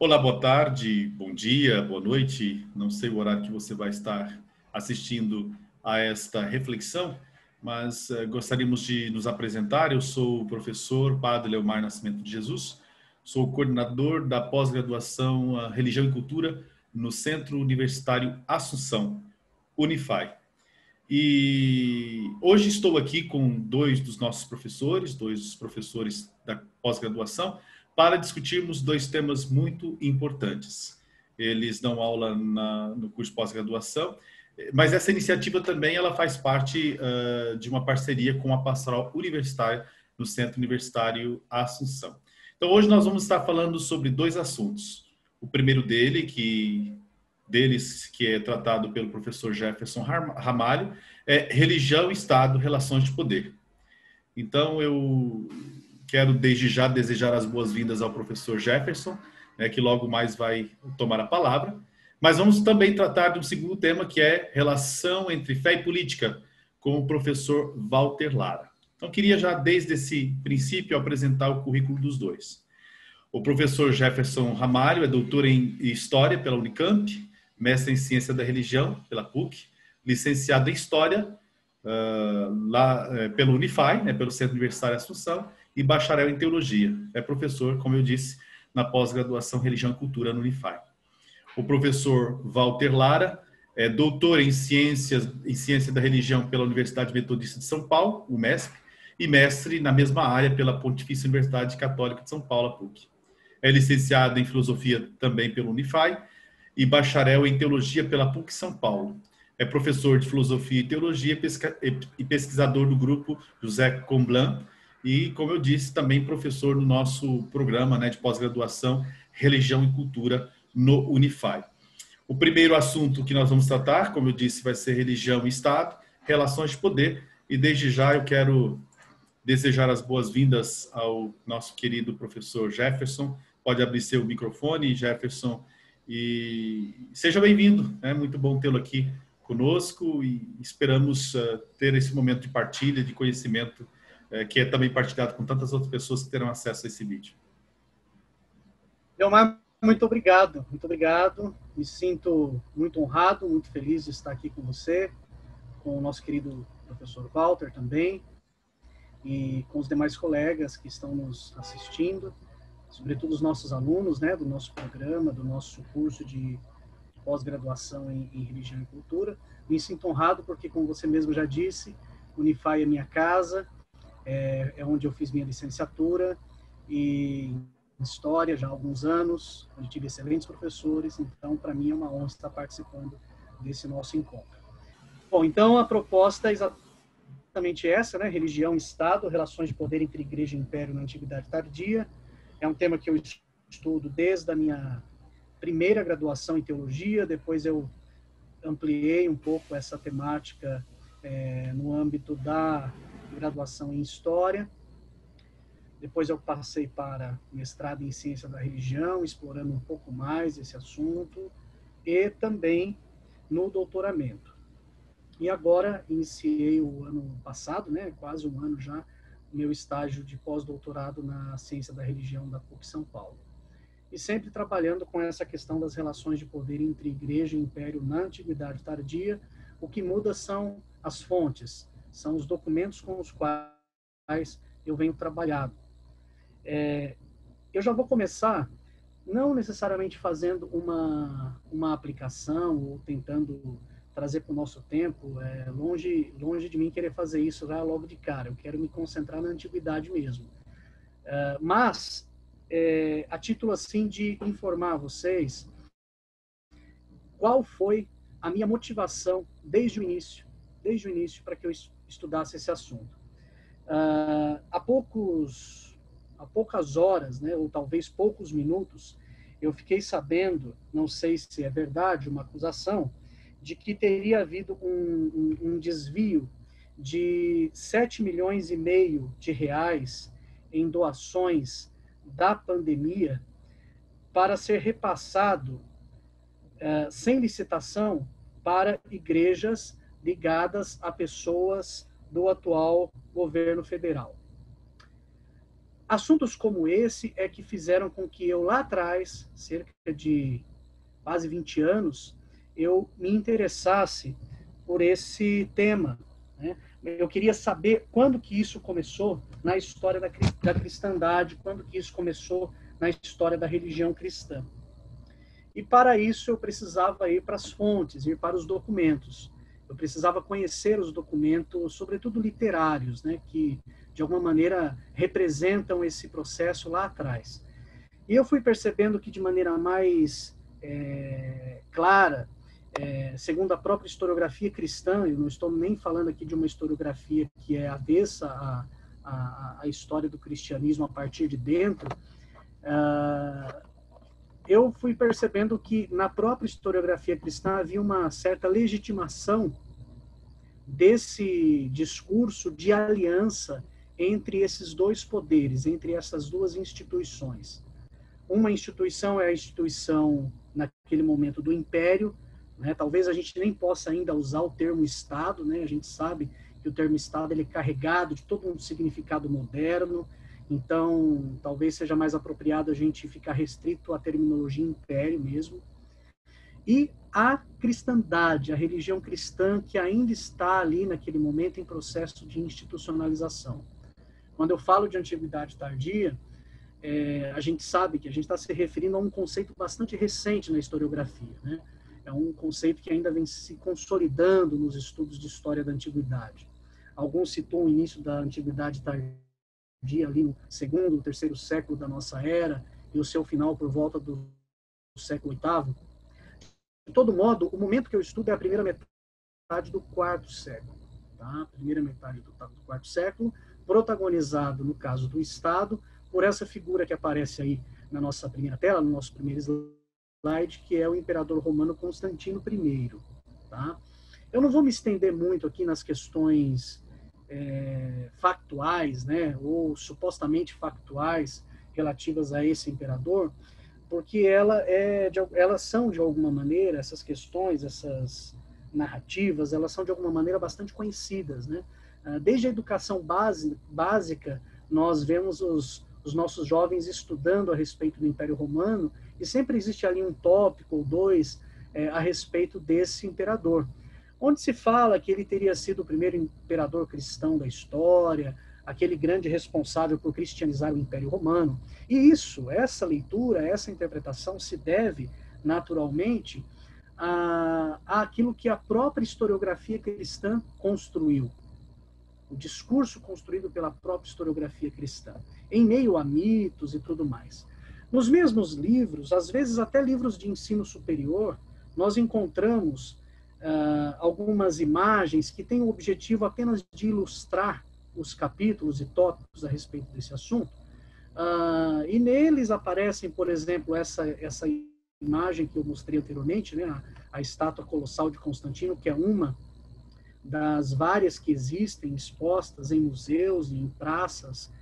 Olá, boa tarde, bom dia, boa noite. Não sei o horário que você vai estar assistindo a esta reflexão, mas gostaríamos de nos apresentar. Eu sou o professor Padre Leomar Nascimento de Jesus, sou o coordenador da pós-graduação Religião e Cultura no Centro Universitário Assunção, Unify. E hoje estou aqui com dois dos nossos professores, dois dos professores da pós-graduação, para discutirmos dois temas muito importantes. Eles dão aula no curso de pós-graduação, mas essa iniciativa também ela faz parte de uma parceria com a Pastoral Universitária no Centro Universitário Assunção. Então hoje nós vamos estar falando sobre dois assuntos. O primeiro deles, que é tratado pelo professor Jefferson Ramalho, é religião, Estado, relações de poder. Então, eu quero desde já desejar as boas-vindas ao professor Jefferson, que logo mais vai tomar a palavra. Mas vamos também tratar de um segundo tema, que é relação entre fé e política, com o professor Walter Lara. Então, queria já, desde esse princípio, apresentar o currículo dos dois. O professor Jefferson Ramalho é doutor em História pela Unicamp, mestre em Ciência da Religião pela PUC, licenciado em História pelo Unify, pelo Centro Universitário Assunção, e bacharel em Teologia. É professor, como eu disse, na pós-graduação Religião e Cultura no Unify. O professor Walter Lara é doutor em Ciência da Religião pela Universidade Metodista de São Paulo, UMESP, e mestre na mesma área pela Pontifícia Universidade Católica de São Paulo, a PUC. É licenciado em Filosofia também pelo Unify e bacharel em Teologia pela PUC São Paulo. É professor de Filosofia e Teologia e pesquisador do grupo José Comblan e, como eu disse, também professor no nosso programa de pós-graduação Religião e Cultura no Unify. O primeiro assunto que nós vamos tratar, como eu disse, vai ser religião e Estado, relações de poder, e desde já eu quero desejar as boas-vindas ao nosso querido professor Jefferson. Pode abrir seu microfone, Jefferson, e seja bem-vindo. É muito bom tê-lo aqui conosco e esperamos ter esse momento de partilha, de conhecimento, que é também partilhado com tantas outras pessoas que terão acesso a esse vídeo. Leomar, muito obrigado, muito obrigado. Me sinto muito honrado, muito feliz de estar aqui com você, com o nosso querido professor Walter também, e com os demais colegas que estão nos assistindo, sobretudo os nossos alunos, do nosso programa, do nosso curso de pós-graduação em Religião e Cultura. Me sinto honrado porque, como você mesmo já disse, Unify é minha casa, é onde eu fiz minha licenciatura, e em História já há alguns anos, onde tive excelentes professores, então para mim é uma honra estar participando desse nosso encontro. Bom, então a proposta é exatamente essa, religião e Estado, relações de poder entre igreja e império na Antiguidade Tardia. É um tema que eu estudo desde a minha primeira graduação em teologia, depois eu ampliei um pouco essa temática no âmbito da graduação em História. Depois eu passei para mestrado em Ciência da Religião, explorando um pouco mais esse assunto, e também no doutoramento. E agora iniciei o ano passado, quase um ano já, meu estágio de pós-doutorado na Ciência da Religião da PUC São Paulo. E sempre trabalhando com essa questão das relações de poder entre igreja e império na Antiguidade Tardia. O que muda são as fontes, são os documentos com os quais eu venho trabalhando. Eu já vou começar, não necessariamente fazendo uma aplicação ou tentando trazer para o nosso tempo, longe de mim querer fazer isso já logo de cara. Eu quero me concentrar na antiguidade mesmo. Mas, a título assim de informar vocês qual foi a minha motivação desde o início para que eu estudasse esse assunto. Há poucas horas, ou talvez poucos minutos, eu fiquei sabendo, não sei se é verdade, uma acusação, de que teria havido um desvio de 7,5 milhões de reais em doações da pandemia para ser repassado sem licitação para igrejas ligadas a pessoas do atual governo federal. assuntos como esse é que fizeram com que eu lá atrás, cerca de quase 20 anos, eu me interessasse por esse tema, né? Eu queria saber quando que isso começou na história da cristandade, quando que isso começou na história da religião cristã. E para isso eu precisava ir para as fontes, ir para os documentos. Eu precisava conhecer os documentos, sobretudo literários, né, que de alguma maneira representam esse processo lá atrás. E eu fui percebendo que de maneira mais clara, segundo a própria historiografia cristã, eu não estou nem falando aqui de uma historiografia que é avessa à história do cristianismo a partir de dentro, eu fui percebendo que na própria historiografia cristã havia uma certa legitimação desse discurso de aliança entre esses dois poderes, entre essas duas instituições. Uma instituição é a instituição, naquele momento, do Império, né? Talvez a gente nem possa ainda usar o termo Estado, né? A gente sabe que o termo Estado ele é carregado de todo um significado moderno, então talvez seja mais apropriado a gente ficar restrito à terminologia Império mesmo. E a cristandade, a religião cristã que ainda está ali naquele momento em processo de institucionalização. Quando eu falo de antiguidade tardia, a gente sabe que a gente está se referindo a um conceito bastante recente na historiografia, né? É um conceito que ainda vem se consolidando nos estudos de história da antiguidade. Alguns situam o início da antiguidade tardia ali no segundo, terceiro século da nossa era e o seu final por volta do século VIII. De todo modo, o momento que eu estudo é a primeira metade do quarto século, tá? Primeira metade do quarto século, protagonizado, no caso do Estado, por essa figura que aparece aí na nossa primeira tela, no nosso primeiro slide, que é o imperador romano Constantino I. Tá? Eu não vou me estender muito aqui nas questões factuais, né, ou supostamente factuais, relativas a esse imperador, porque elas são, de alguma maneira, essas questões, essas narrativas, elas são, de alguma maneira, bastante conhecidas. Né? Desde a educação básica, nós vemos os nossos jovens estudando a respeito do Império Romano, e sempre existe ali um tópico ou dois a respeito desse imperador, onde se fala que ele teria sido o primeiro imperador cristão da história, aquele grande responsável por cristianizar o Império Romano. E essa leitura, essa interpretação se deve, naturalmente, àquilo que a própria historiografia cristã construiu, o discurso construído pela própria historiografia cristã, em meio a mitos e tudo mais. Nos mesmos livros, às vezes até livros de ensino superior, nós encontramos algumas imagens que têm o objetivo apenas de ilustrar os capítulos e tópicos a respeito desse assunto, e neles aparecem, por exemplo, essa imagem que eu mostrei anteriormente, né, a estátua colossal de Constantino, que é uma das várias que existem expostas em museus e em praças,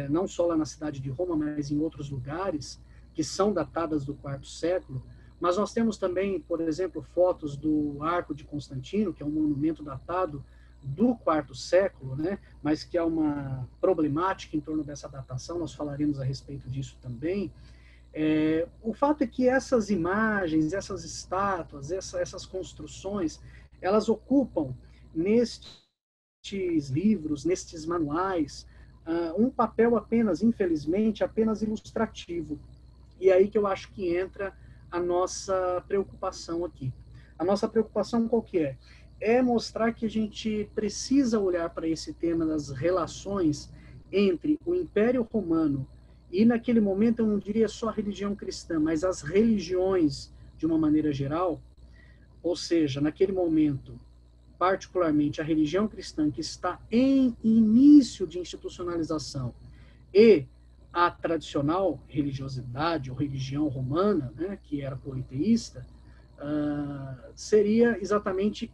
não só lá na cidade de Roma, mas em outros lugares, que são datadas do quarto século. Mas nós temos também, por exemplo, fotos do Arco de Constantino, que é um monumento datado do quarto século, né? Mas que há uma problemática em torno dessa datação, nós falaremos a respeito disso também. O fato é que essas imagens, essas estátuas, essas construções, elas ocupam nestes livros, nestes manuais, um papel apenas, infelizmente, apenas ilustrativo. E é aí que eu acho que entra a nossa preocupação aqui. A nossa preocupação qual que é? É mostrar que a gente precisa olhar para esse tema das relações entre o Império Romano e, naquele momento, eu não diria só a religião cristã, mas as religiões de uma maneira geral, ou seja, naquele momento, particularmente a religião cristã que está em início de institucionalização e a tradicional religiosidade ou religião romana, né, que era politeísta, seria exatamente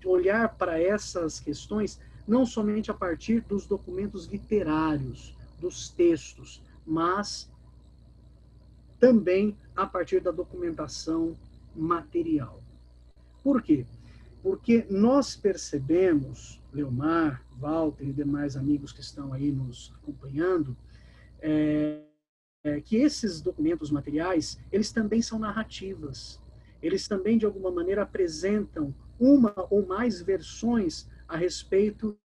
olhar para essas questões não somente a partir dos documentos literários, dos textos, mas também a partir da documentação material. Por quê? Porque nós percebemos, Leomar, Walter e demais amigos que estão aí nos acompanhando, que esses documentos materiais, eles também são narrativas. Eles também, de alguma maneira, apresentam uma ou mais versões a respeito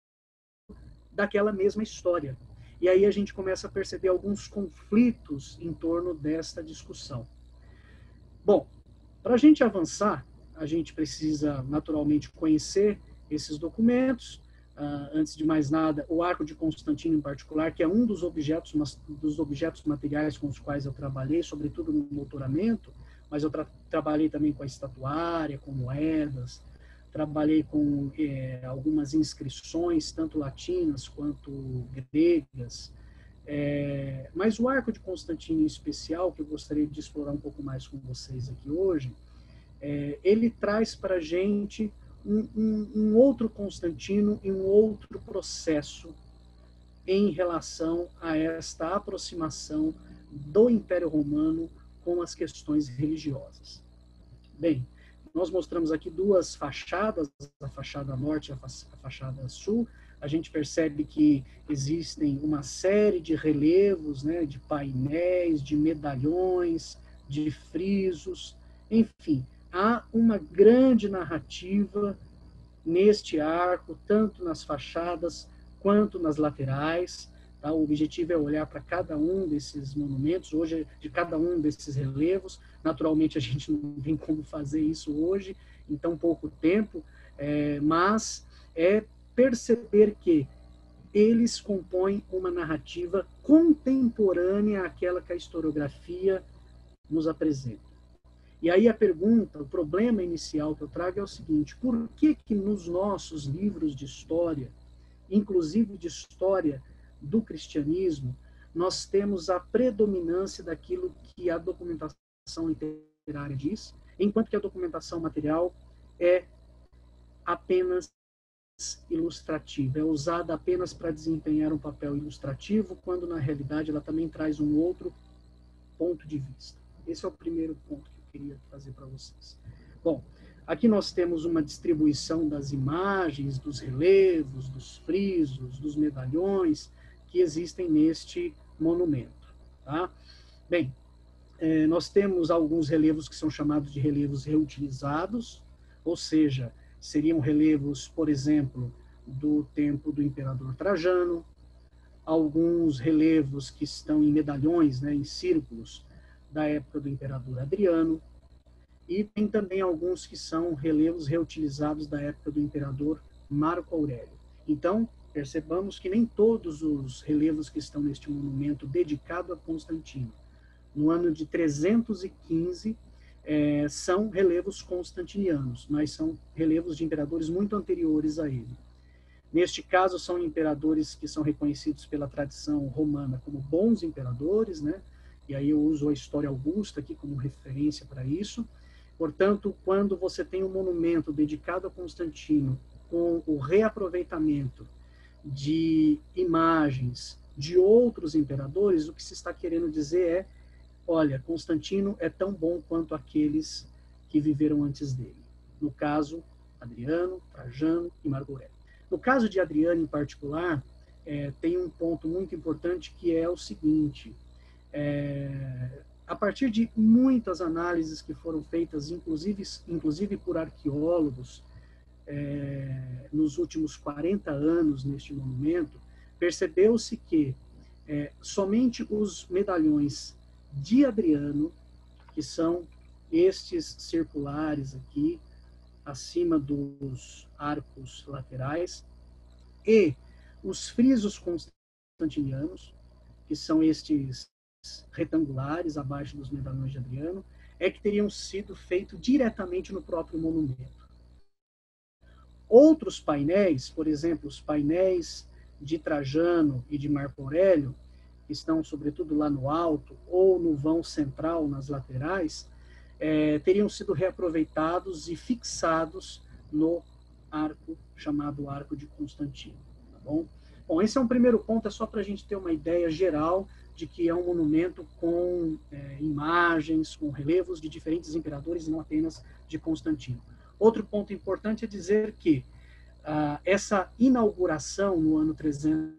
daquela mesma história. E aí a gente começa a perceber alguns conflitos em torno desta discussão. Bom, para a gente avançar, a gente precisa naturalmente conhecer esses documentos. Antes de mais nada, o Arco de Constantino em particular, que é um dos objetos materiais com os quais eu trabalhei, sobretudo no doutoramento, mas eu trabalhei também com a estatuária, com moedas, trabalhei com algumas inscrições, tanto latinas quanto gregas. Mas o Arco de Constantino em especial, que eu gostaria de explorar um pouco mais com vocês aqui hoje, ele traz para a gente um outro Constantino e um outro processo em relação a esta aproximação do Império Romano com as questões religiosas. Bem, nós mostramos aqui duas fachadas, a fachada norte e a fachada sul. A gente percebe que existem uma série de relevos, né, de painéis, de medalhões, de frisos, enfim, há uma grande narrativa neste arco, tanto nas fachadas quanto nas laterais. Tá? O objetivo é olhar para cada um desses monumentos, hoje, de cada um desses relevos. Naturalmente, a gente não tem como fazer isso hoje, em tão pouco tempo, mas é perceber que eles compõem uma narrativa contemporânea àquela que a historiografia nos apresenta. E aí a pergunta, o problema inicial que eu trago é o seguinte: por que nos nossos livros de história, inclusive de história do cristianismo, nós temos a predominância daquilo que a documentação literária diz, enquanto que a documentação material é apenas ilustrativa, é usada apenas para desempenhar um papel ilustrativo, quando na realidade ela também traz um outro ponto de vista. Esse é o primeiro ponto que eu queria trazer para vocês. Bom, aqui nós temos uma distribuição das imagens, dos relevos, dos frisos, dos medalhões que existem neste monumento. Tá? Bem, nós temos alguns relevos que são chamados de relevos reutilizados, ou seja, seriam relevos, por exemplo, do tempo do imperador Trajano, alguns relevos que estão em medalhões, né, em círculos, da época do imperador Adriano, e tem também alguns que são relevos reutilizados da época do imperador Marco Aurélio. Então, percebamos que nem todos os relevos que estão neste monumento dedicado a Constantino, no ano de 315, são relevos constantinianos, mas são relevos de imperadores muito anteriores a ele. Neste caso, são imperadores que são reconhecidos pela tradição romana como bons imperadores, né? E aí eu uso a história augusta aqui como referência para isso. Portanto, quando você tem um monumento dedicado a Constantino, com o reaproveitamento de imagens de outros imperadores, o que se está querendo dizer é: olha, Constantino é tão bom quanto aqueles que viveram antes dele. No caso, Adriano, Trajano e Marco Aurélio. No caso de Adriano, em particular, tem um ponto muito importante, que é o seguinte: a partir de muitas análises que foram feitas, inclusive por arqueólogos, nos últimos 40 anos neste monumento, percebeu-se que somente os medalhões de Adriano, que são estes circulares aqui, acima dos arcos laterais, e os frisos constantinianos, que são estes retangulares abaixo dos medalhões de Adriano, é que teriam sido feitos diretamente no próprio monumento. Outros painéis, por exemplo, os painéis de Trajano e de Marco Aurélio, que estão sobretudo lá no alto ou no vão central, nas laterais, teriam sido reaproveitados e fixados no arco chamado Arco de Constantino. Tá bom? Bom, esse é um primeiro ponto, é só para a gente ter uma ideia geral de que é um monumento com imagens, com relevos de diferentes imperadores, e não apenas de Constantino. Outro ponto importante é dizer que essa inauguração no ano 300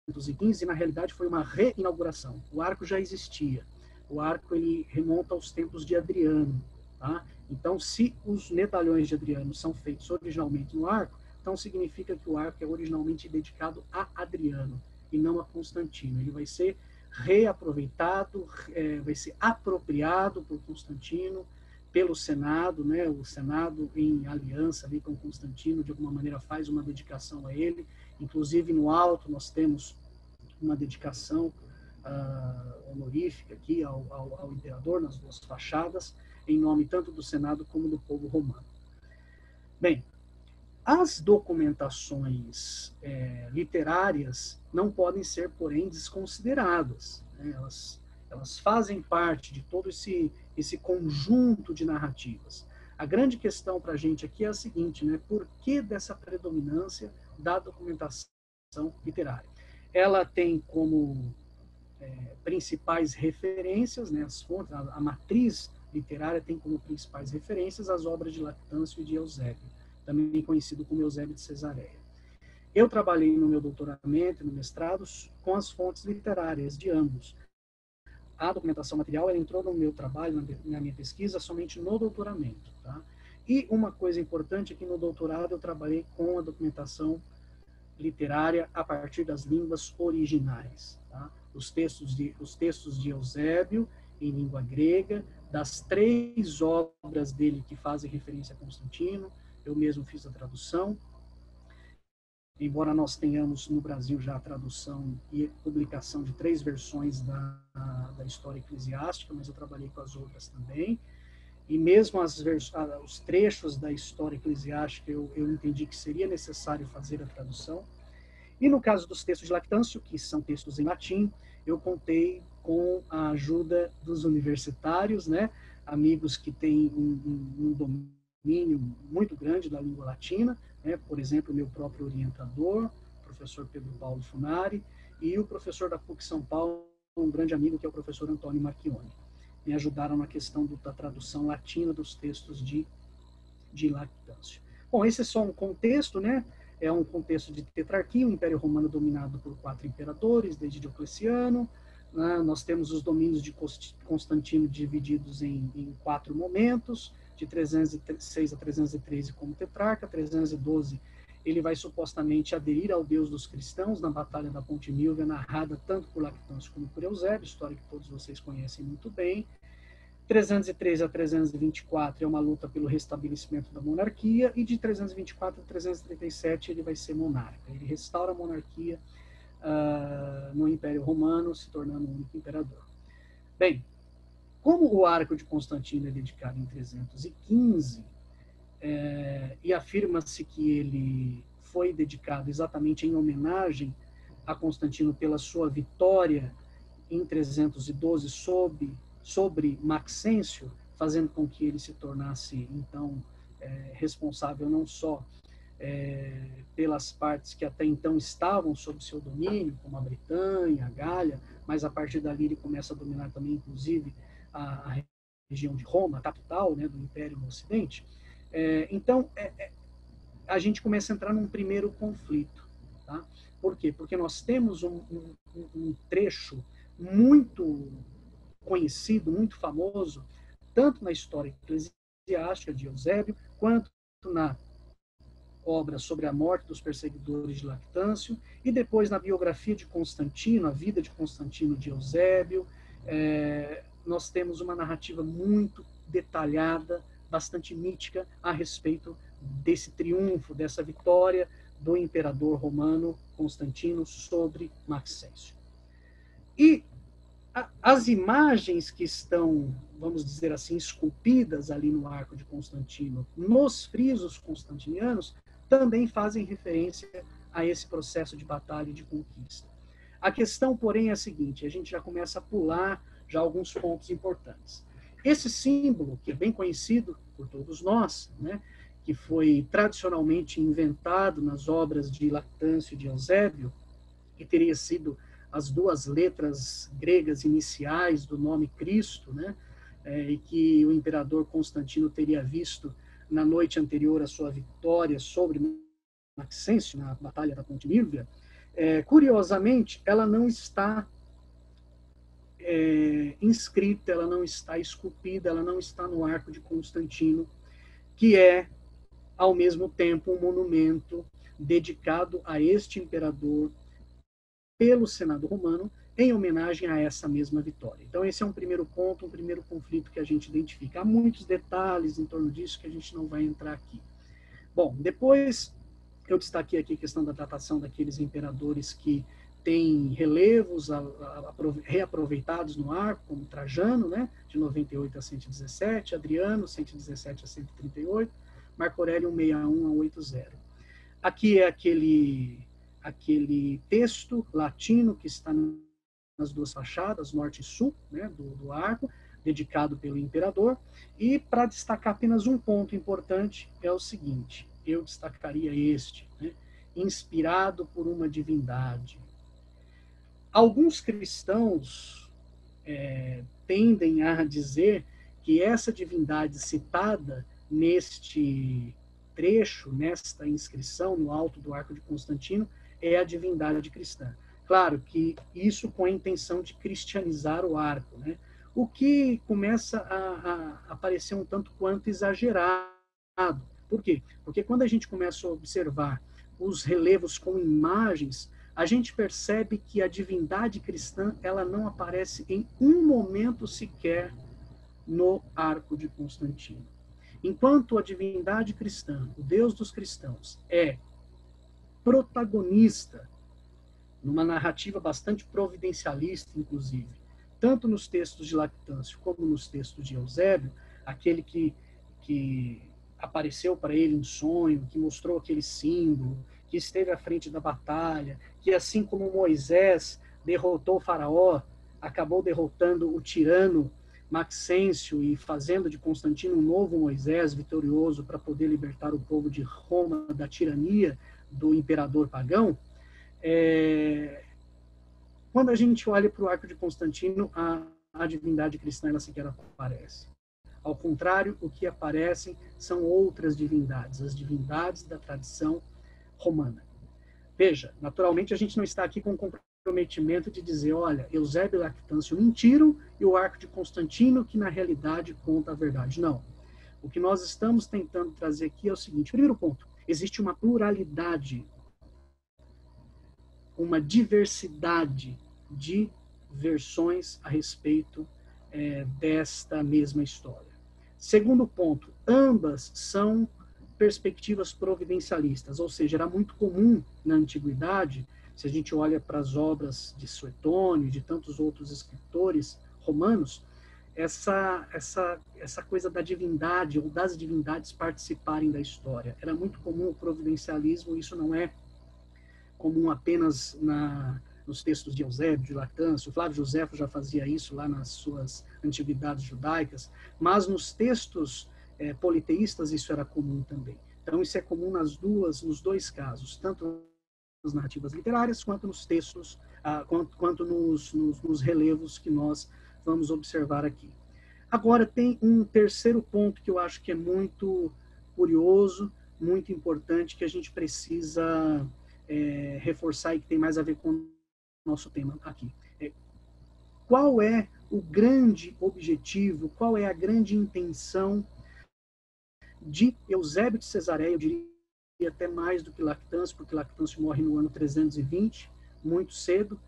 315, na realidade foi uma reinauguração. O arco já existia. O arco ele remonta aos tempos de Adriano. Tá? Então, se os medalhões de Adriano são feitos originalmente no arco, então significa que o arco é originalmente dedicado a Adriano e não a Constantino. Ele vai ser reaproveitado, vai ser apropriado por Constantino, pelo Senado, né? O Senado em aliança ali com Constantino, de alguma maneira faz uma dedicação a ele. Inclusive no alto nós temos uma dedicação honorífica aqui ao imperador nas duas fachadas, em nome tanto do Senado como do povo romano. Bem, as documentações literárias não podem ser, porém, desconsideradas. Né? Elas fazem parte de todo esse conjunto de narrativas. A grande questão para a gente aqui é a seguinte, né? Por que dessa predominância da documentação literária? Ela tem como principais referências, né, as fontes, a matriz literária tem como principais referências as obras de Lactâncio e de Eusébio, também conhecido como Eusébio de Cesareia. Eu trabalhei no meu doutoramento, no mestrado, com as fontes literárias de ambos. A documentação material ela entrou no meu trabalho, na minha pesquisa, somente no doutoramento. Tá? E uma coisa importante é que no doutorado eu trabalhei com a documentação literária a partir das línguas originais. Tá? Os textos de Eusébio em língua grega, das 3 obras dele que fazem referência a Constantino, eu mesmo fiz a tradução, embora nós tenhamos no Brasil já a tradução e publicação de 3 versões da história eclesiástica, mas eu trabalhei com as outras também, e mesmo os trechos da história eclesiástica eu entendi que seria necessário fazer a tradução. E no caso dos textos de Lactâncio, que são textos em latim, eu contei com a ajuda dos universitários, né, amigos que têm um domínio muito grande da língua latina, né, por exemplo, o meu próprio orientador, o professor Pedro Paulo Funari, e o professor da PUC São Paulo, um grande amigo que é o professor Antônio Marchione. Me ajudaram na questão da tradução latina dos textos de Lactâncio. Bom, esse é só um contexto, né? É um contexto de tetrarquia, o Império Romano dominado por 4 imperadores, desde Diocleciano. Né? Nós temos os domínios de Constantino divididos em 4 momentos, de 306 a 313 como tetrarca, 312 ele vai supostamente aderir ao Deus dos cristãos na Batalha da Ponte Milvia, narrada tanto por Lactâncio como por Eusébio, história que todos vocês conhecem muito bem. 313 a 324 é uma luta pelo restabelecimento da monarquia, e de 324 a 337 ele vai ser monarca. Ele restaura a monarquia no Império Romano, se tornando o único imperador. Bem, como o arco de Constantino é dedicado em 315, e afirma-se que ele foi dedicado exatamente em homenagem a Constantino pela sua vitória em 312 sobre Maxêncio, fazendo com que ele se tornasse, então, responsável não só pelas partes que até então estavam sob seu domínio, como a Bretanha, a Gália, mas a partir dali ele começa a dominar também, inclusive, a região de Roma, a capital, né, do Império no Ocidente. Então, a gente começa a entrar num primeiro conflito. Tá? Por quê? Porque nós temos um trecho muito conhecido, muito famoso, tanto na história eclesiástica de Eusébio, quanto na obra sobre a morte dos perseguidores de Lactâncio, e depois na biografia de Constantino, a vida de Constantino de Eusébio. Nós temos uma narrativa muito detalhada, bastante mítica, a respeito desse triunfo, dessa vitória do imperador romano Constantino sobre Maxêncio. E as imagens que estão, vamos dizer assim, esculpidas ali no arco de Constantino, nos frisos constantinianos, também fazem referência a esse processo de batalha e de conquista. A questão, porém, é a seguinte, a gente já começa a pular já alguns pontos importantes. Esse símbolo, que é bem conhecido por todos nós, né, que foi tradicionalmente inventado nas obras de Lactâncio e de Eusébio, que teria sido as 2 letras gregas iniciais do nome Cristo, né, e que o imperador Constantino teria visto na noite anterior à sua vitória sobre Maxêncio, na Batalha da Ponte Milvia, Curiosamente, ela não está inscrita, ela não está esculpida, ela não está no Arco de Constantino, que é, ao mesmo tempo, um monumento dedicado a este imperador pelo Senado romano, em homenagem a essa mesma vitória. Então, esse é um primeiro ponto, um primeiro conflito que a gente identifica. Há muitos detalhes em torno disso que a gente não vai entrar aqui. Bom, depois eu destaquei aqui a questão da datação daqueles imperadores que têm relevos reaproveitados no arco, como Trajano, né, de 98 a 117, Adriano, 117 a 138, Marco Aurélio, 161 a 80. Aqui é aquele texto latino que está nas duas fachadas, norte e sul, né, do arco, dedicado pelo imperador. E, para destacar apenas um ponto importante, é o seguinte: eu destacaria este, né, inspirado por uma divindade. Alguns cristãos tendem a dizer que essa divindade citada neste trecho, nesta inscrição no alto do Arco de Constantino, é a divindade cristã. Claro que isso com a intenção de cristianizar o arco, né? O que começa a parecer um tanto quanto exagerado. Por quê? Porque quando a gente começa a observar os relevos com imagens, a gente percebe que a divindade cristã ela não aparece em um momento sequer no Arco de Constantino. Enquanto a divindade cristã, o Deus dos cristãos, é protagonista numa narrativa bastante providencialista, inclusive, tanto nos textos de Lactâncio como nos textos de Eusébio, aquele que apareceu para ele em sonho, que mostrou aquele símbolo, que esteve à frente da batalha, que assim como Moisés derrotou o faraó, acabou derrotando o tirano Maxêncio e fazendo de Constantino um novo Moisés vitorioso para poder libertar o povo de Roma da tirania do imperador pagão. Quando a gente olha para o Arco de Constantino, a divindade cristã ela sequer aparece. Ao contrário, o que aparecem são outras divindades, as divindades da tradição romana. Veja, naturalmente a gente não está aqui com comprometimento de dizer, olha, Eusébio e Lactâncio mentiram e o Arco de Constantino que na realidade conta a verdade. Não. O que nós estamos tentando trazer aqui é o seguinte: primeiro ponto, existe uma pluralidade, uma diversidade de versões a respeito desta mesma história. Segundo ponto, ambas são perspectivas providencialistas, ou seja, era muito comum na antiguidade, se a gente olha para as obras de Suetônio e de tantos outros escritores romanos, essa coisa da divindade ou das divindades participarem da história. Era muito comum o providencialismo, isso não é comum apenas nos textos de Eusébio, de Lactâncio. Flávio Josefo já fazia isso lá nas suas antiguidades judaicas, mas nos textos politeístas isso era comum também. Então isso é comum nos dois casos, tanto nas narrativas literárias quanto nos textos, quanto nos relevos que nós vamos observar aqui. Agora tem um terceiro ponto que eu acho que é muito curioso, muito importante, que a gente precisa reforçar e que tem mais a ver com o nosso tema aqui. Qual é o grande objetivo, qual é a grande intenção de Eusébio de Cesareia, eu diria até mais do que Lactâncio, porque Lactâncio morre no ano 320, muito cedo,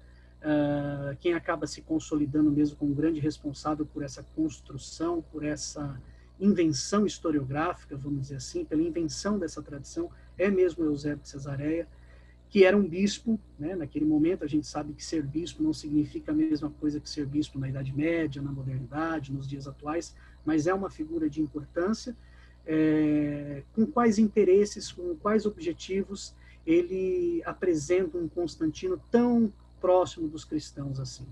quem acaba se consolidando mesmo como grande responsável por essa construção, por essa invenção historiográfica, vamos dizer assim, pela invenção dessa tradição, é mesmo Eusébio de Cesareia, que era um bispo, né? Naquele momento a gente sabe que ser bispo não significa a mesma coisa que ser bispo na Idade Média, na modernidade, nos dias atuais, mas é uma figura de importância. Com quais interesses, com quais objetivos ele apresenta um Constantino tão próximo dos cristãos assim.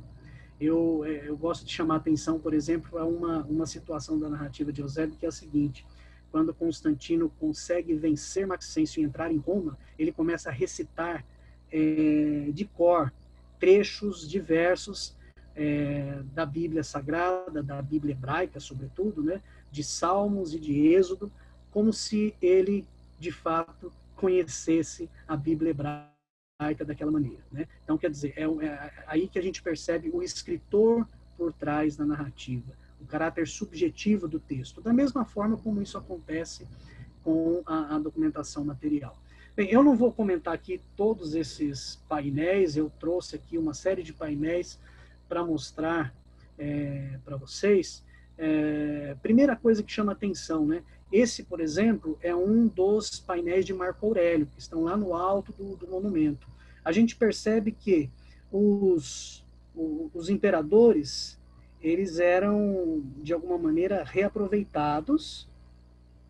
Eu gosto de chamar a atenção, por exemplo, a uma situação da narrativa de Eusébio, que é a seguinte: quando Constantino consegue vencer Maxêncio e entrar em Roma, ele começa a recitar de cor trechos diversos da Bíblia Sagrada, da Bíblia Hebraica, sobretudo, né, de Salmos e de Êxodo, como se ele, de fato, conhecesse a Bíblia Hebraica daquela maneira, né? Então, quer dizer, é aí que a gente percebe o escritor por trás da narrativa, o caráter subjetivo do texto, da mesma forma como isso acontece com a documentação material. Bem, eu não vou comentar aqui todos esses painéis, eu trouxe aqui uma série de painéis para mostrar para vocês. Primeira coisa que chama atenção, né? Esse, por exemplo, é um dos painéis de Marco Aurélio, que estão lá no alto do monumento. A gente percebe que os imperadores, eles eram, de alguma maneira, reaproveitados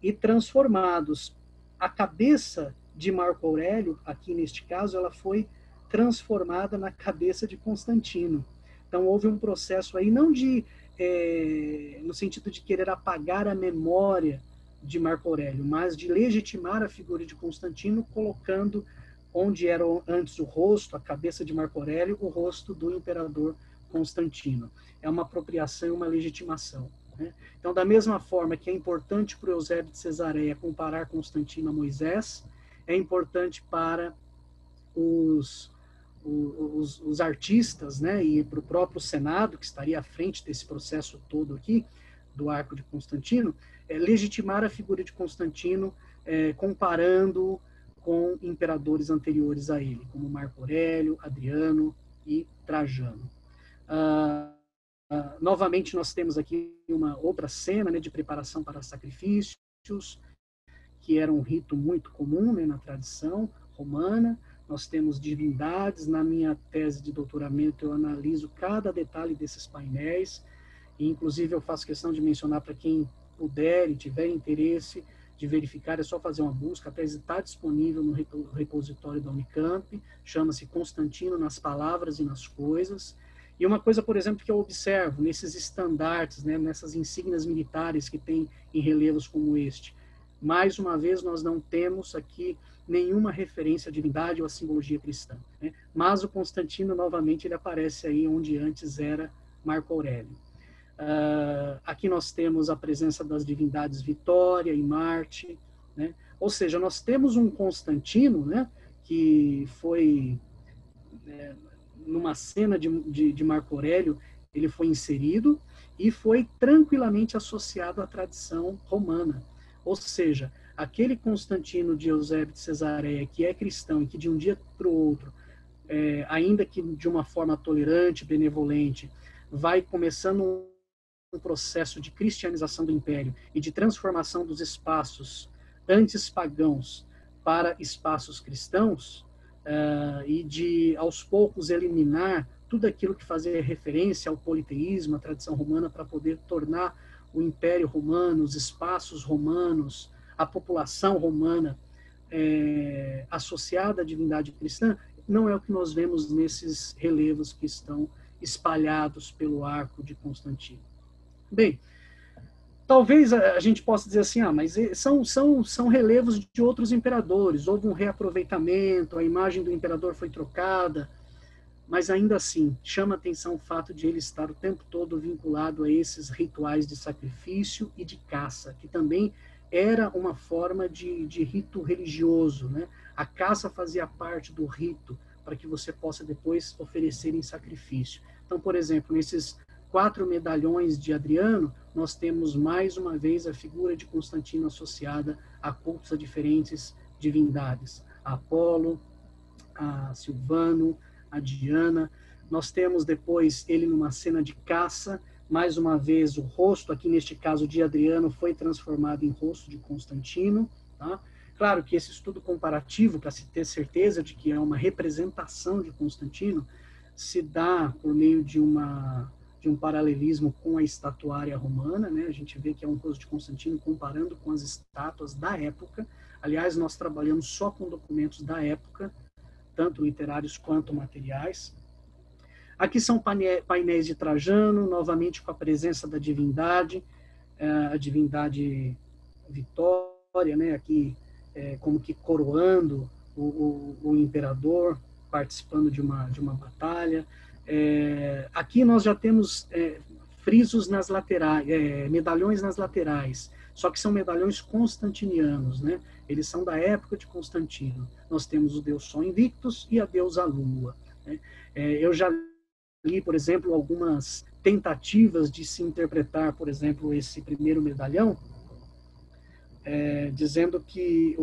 e transformados. A cabeça de Marco Aurélio, aqui neste caso, ela foi transformada na cabeça de Constantino. Então, houve um processo aí, não no sentido de querer apagar a memória de Marco Aurélio, mas de legitimar a figura de Constantino, colocando onde era antes o rosto, a cabeça de Marco Aurélio, o rosto do imperador Constantino. É uma apropriação e uma legitimação, né? Então, da mesma forma que é importante para o Eusébio de Cesareia comparar Constantino a Moisés, é importante para os artistas, né, e para o próprio Senado, que estaria à frente desse processo todo aqui, do arco de Constantino, legitimar a figura de Constantino, comparando com imperadores anteriores a ele, como Marco Aurélio, Adriano e Trajano. Novamente, nós temos aqui uma outra cena, né, de preparação para sacrifícios, que era um rito muito comum, né, na tradição romana. Nós temos divindades. Na minha tese de doutoramento, eu analiso cada detalhe desses painéis, e inclusive eu faço questão de mencionar para quem puder e tiver interesse de verificar, é só fazer uma busca. A tese está disponível no repositório da Unicamp, chama-se Constantino nas Palavras e nas Coisas. E uma coisa, por exemplo, que eu observo nesses estandartes, né, nessas insígnias militares que tem em relevos como este, mais uma vez, nós não temos aqui nenhuma referência à divindade ou à simbologia cristã, né? Mas o Constantino, novamente, ele aparece aí onde antes era Marco Aurélio. Aqui nós temos a presença das divindades Vitória e Marte, né? Ou seja, nós temos um Constantino, né, que foi, numa cena de Marco Aurélio, ele foi inserido e foi tranquilamente associado à tradição romana. Ou seja, aquele Constantino de Eusébio de Cesareia, que é cristão e que de um dia para o outro, ainda que de uma forma tolerante, benevolente, vai começando um processo de cristianização do império e de transformação dos espaços antes pagãos para espaços cristãos, e de, aos poucos, eliminar tudo aquilo que fazia referência ao politeísmo, à tradição romana, para poder tornar o Império Romano, os espaços romanos, a população romana associada à divindade cristã, não é o que nós vemos nesses relevos que estão espalhados pelo arco de Constantino. Bem, talvez a gente possa dizer assim, mas são relevos de outros imperadores, houve um reaproveitamento, a imagem do imperador foi trocada, mas ainda assim, chama atenção o fato de ele estar o tempo todo vinculado a esses rituais de sacrifício e de caça, que também era uma forma de rito religioso, né? A caça fazia parte do rito, para que você possa depois oferecer em sacrifício. Então, por exemplo, nesses 4 medalhões de Adriano, nós temos mais uma vez a figura de Constantino associada a cultos a diferentes divindades, a Apolo, a Silvano, a Diana. Nós temos depois ele numa cena de caça, mais uma vez o rosto, aqui neste caso de Adriano, foi transformado em rosto de Constantino, tá? Claro que esse estudo comparativo, para se ter certeza de que é uma representação de Constantino, se dá por meio de um paralelismo com a estatuária romana, né? A gente vê que é um rosto de Constantino comparando com as estátuas da época. Aliás, nós trabalhamos só com documentos da época, tanto literários quanto materiais. Aqui são painéis de Trajano, novamente com a presença da divindade, a divindade Vitória, né? Aqui como que coroando o imperador, participando de uma batalha. Aqui nós já temos frisos nas laterais, medalhões nas laterais, só que são medalhões constantinianos, né? eles são da época de Constantino. Nós temos o deus Sol Invictus e a deusa Lua, né? Eu já li, por exemplo, algumas tentativas de se interpretar, por exemplo, esse primeiro medalhão, dizendo que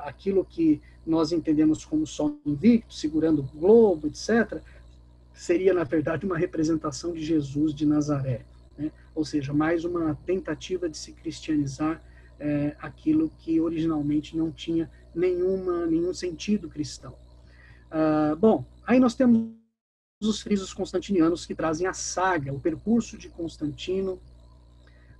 aquilo que nós entendemos como Sol Invicto, segurando o globo, etc., seria, na verdade, uma representação de Jesus de Nazaré, né? Ou seja, mais uma tentativa de se cristianizar aquilo que originalmente não tinha nenhum sentido cristão. Bom, aí nós temos os frisos constantinianos que trazem a saga, o percurso de Constantino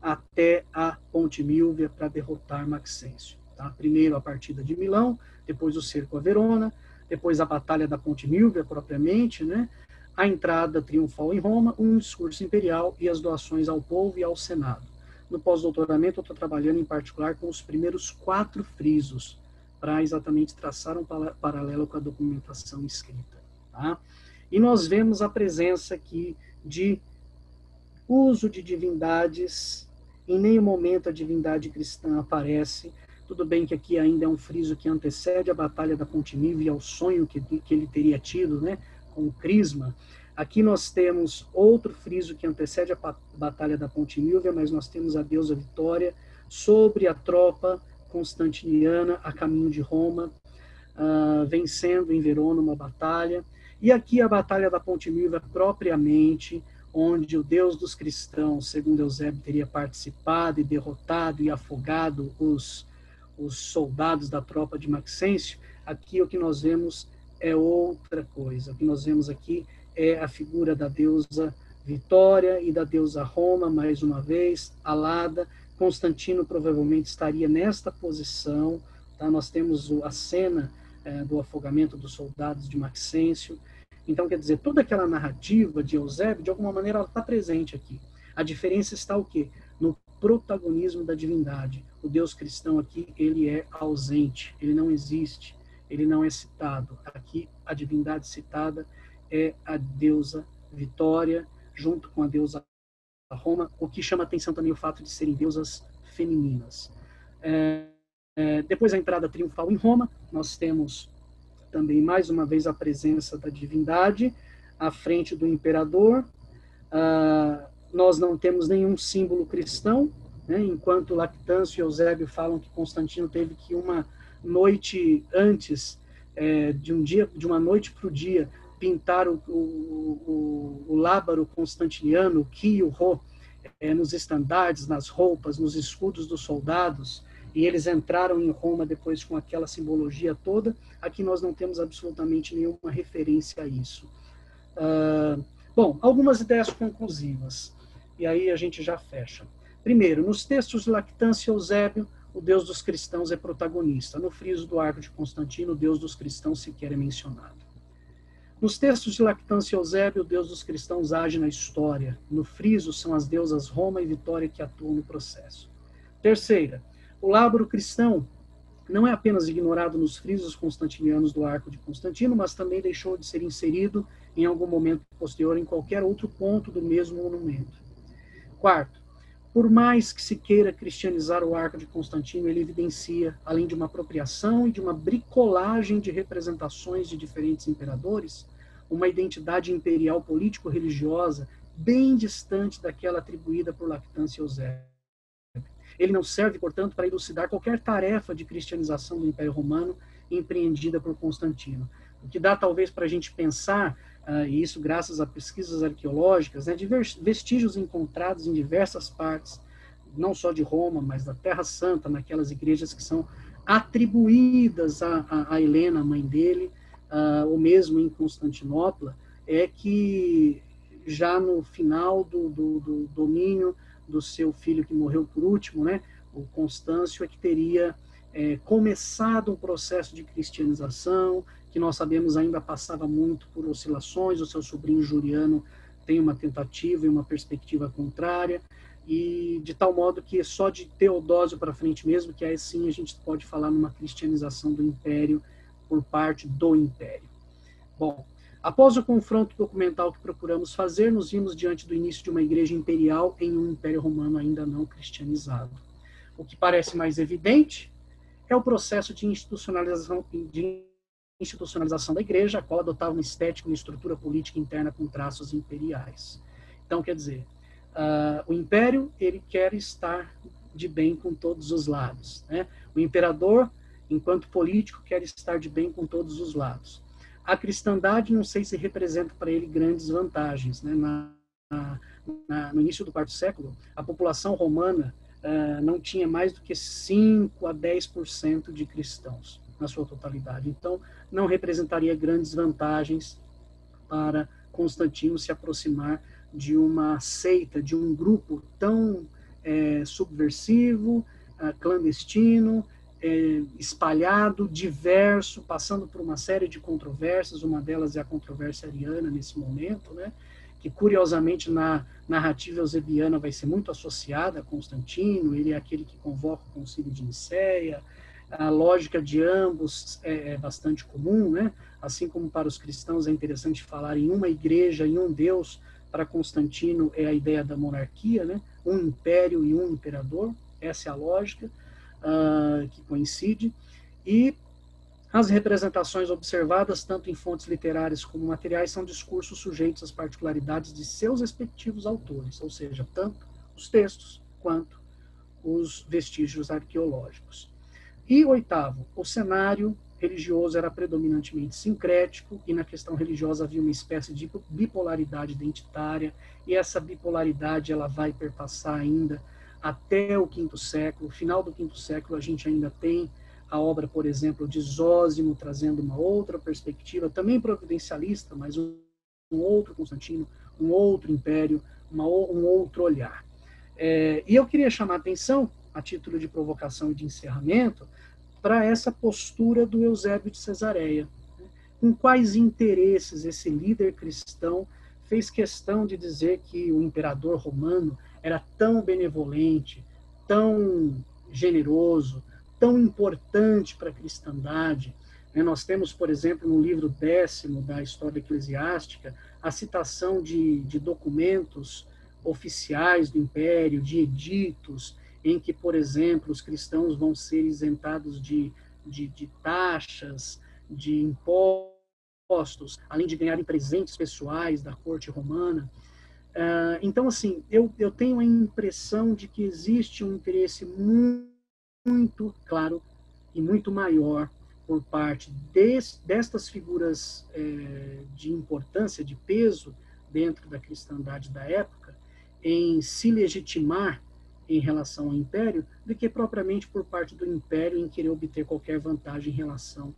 até a Ponte Milvia para derrotar Maxêncio. Tá? Primeiro a partida de Milão, depois o cerco a Verona, depois a batalha da Ponte Milvia propriamente, né? A entrada triunfal em Roma, um discurso imperial e as doações ao povo e ao Senado. No pós-doutoramento eu estou trabalhando em particular com os primeiros 4 frisos, para exatamente traçar um paralelo com a documentação escrita. Tá? E nós vemos a presença aqui de uso de divindades. Em nenhum momento a divindade cristã aparece. Tudo bem que aqui ainda é um friso que antecede a batalha da Ponte Milvia e ao sonho que ele teria tido, né, com o crisma. Aqui nós temos outro friso que antecede a batalha da Ponte Milvia, mas nós temos a deusa Vitória sobre a tropa constantiniana a caminho de Roma, vencendo em Verona uma batalha. E aqui a batalha da Ponte Milvia propriamente, onde o Deus dos cristãos, segundo Eusébio, teria participado e derrotado e afogado os soldados da tropa de Maxêncio. Aqui o que nós vemos é outra coisa. O que nós vemos aqui é a figura da deusa Vitória e da deusa Roma, mais uma vez, alada. Constantino provavelmente estaria nesta posição. Tá? Nós temos a cena do afogamento dos soldados de Maxêncio. Então, quer dizer, toda aquela narrativa de Eusébio, de alguma maneira, ela está presente aqui. A diferença está o quê? No protagonismo da divindade. O Deus cristão aqui, ele é ausente, ele não existe, ele não é citado. Aqui, a divindade citada é a deusa Vitória, junto com a deusa Roma, o que chama atenção também o fato de serem deusas femininas. Depois da entrada triunfal em Roma, nós temos também, mais uma vez, a presença da divindade à frente do imperador. Nós não temos nenhum símbolo cristão, né? Enquanto Lactâncio e Eusébio falam que Constantino teve que uma noite antes, de uma noite para o dia, pintar o lábaro constantiniano, o Ki, o Rho, nos estandartes, nas roupas, nos escudos dos soldados, e eles entraram em Roma depois com aquela simbologia toda. Aqui nós não temos absolutamente nenhuma referência a isso. Bom, algumas ideias conclusivas, e aí a gente já fecha. Primeiro, nos textos de Lactância e Eusébio, o Deus dos cristãos é protagonista. No friso do Arco de Constantino, o Deus dos cristãos sequer é mencionado. Nos textos de Lactância e Eusébio, o Deus dos cristãos age na história. No friso, são as deusas Roma e Vitória que atuam no processo. Terceira, o lábaro cristão não é apenas ignorado nos frisos constantinianos do Arco de Constantino, mas também deixou de ser inserido em algum momento posterior em qualquer outro ponto do mesmo monumento. Quarto, por mais que se queira cristianizar o Arco de Constantino, ele evidencia, além de uma apropriação e de uma bricolagem de representações de diferentes imperadores, uma identidade imperial político-religiosa bem distante daquela atribuída por Lactância e Eusébio. Ele não serve, portanto, para elucidar qualquer tarefa de cristianização do Império Romano empreendida por Constantino. O que dá, talvez, para a gente pensar, e isso graças a pesquisas arqueológicas, de vestígios encontrados em diversas partes, não só de Roma, mas da Terra Santa, naquelas igrejas que são atribuídas a Helena, mãe dele, ou mesmo em Constantinopla, é que já no final do domínio do seu filho que morreu por último, né, o Constâncio, é que teria começado um processo de cristianização, que nós sabemos ainda passava muito por oscilações. O seu sobrinho Juliano tem uma tentativa e uma perspectiva contrária, e de tal modo que só de Teodósio para frente mesmo, que aí sim a gente pode falar numa cristianização do Império por parte do Império. Bom, após o confronto documental que procuramos fazer, nos vimos diante do início de uma igreja imperial em um Império Romano ainda não cristianizado. O que parece mais evidente é o processo de institucionalização da igreja, a qual adotava uma estética e uma estrutura política interna com traços imperiais. Então, quer dizer, o império, ele quer estar de bem com todos os lados, né? O imperador, enquanto político, quer estar de bem com todos os lados. A cristandade, não sei se representa para ele grandes vantagens, né? No início do quarto século, a população romana não tinha mais do que 5 a 10% de cristãos na sua totalidade. Então, não representaria grandes vantagens para Constantino se aproximar de uma seita, de um grupo tão subversivo, clandestino, espalhado, diverso, passando por uma série de controvérsias. Uma delas é a controvérsia ariana nesse momento, né? Que curiosamente na narrativa eusebiana vai ser muito associada a Constantino. Ele é aquele que convoca o concílio de Nicéia. A lógica de ambos é bastante comum, né? Assim como para os cristãos é interessante falar em uma igreja, em um Deus, para Constantino é a ideia da monarquia, né? Um império e um imperador. Essa é a lógica que coincide. E as representações observadas, tanto em fontes literárias como materiais, são discursos sujeitos às particularidades de seus respectivos autores, ou seja, tanto os textos quanto os vestígios arqueológicos. E oitavo, o cenário religioso era predominantemente sincrético, e na questão religiosa havia uma espécie de bipolaridade identitária, e essa bipolaridade ela vai perpassar ainda até o V século. No final do V século a gente ainda tem a obra, por exemplo, de Zósimo, trazendo uma outra perspectiva, também providencialista, mas um outro Constantino, um outro império, um outro olhar. E eu queria chamar a atenção, a título de provocação e de encerramento, para essa postura do Eusébio de Cesareia. Com quais interesses esse líder cristão fez questão de dizer que o imperador romano era tão benevolente, tão generoso, tão importante para a cristandade. Nós temos, por exemplo, no livro 10º da História Eclesiástica, a citação de documentos oficiais do Império, de editos, em que, por exemplo, os cristãos vão ser isentados de taxas, de impostos, além de ganharem presentes pessoais da corte romana. Então, assim, eu tenho a impressão de que existe um interesse muito claro e muito maior por parte destas figuras de importância, de peso dentro da cristandade da época, em se legitimar em relação ao império, do que propriamente por parte do império em querer obter qualquer vantagem em relação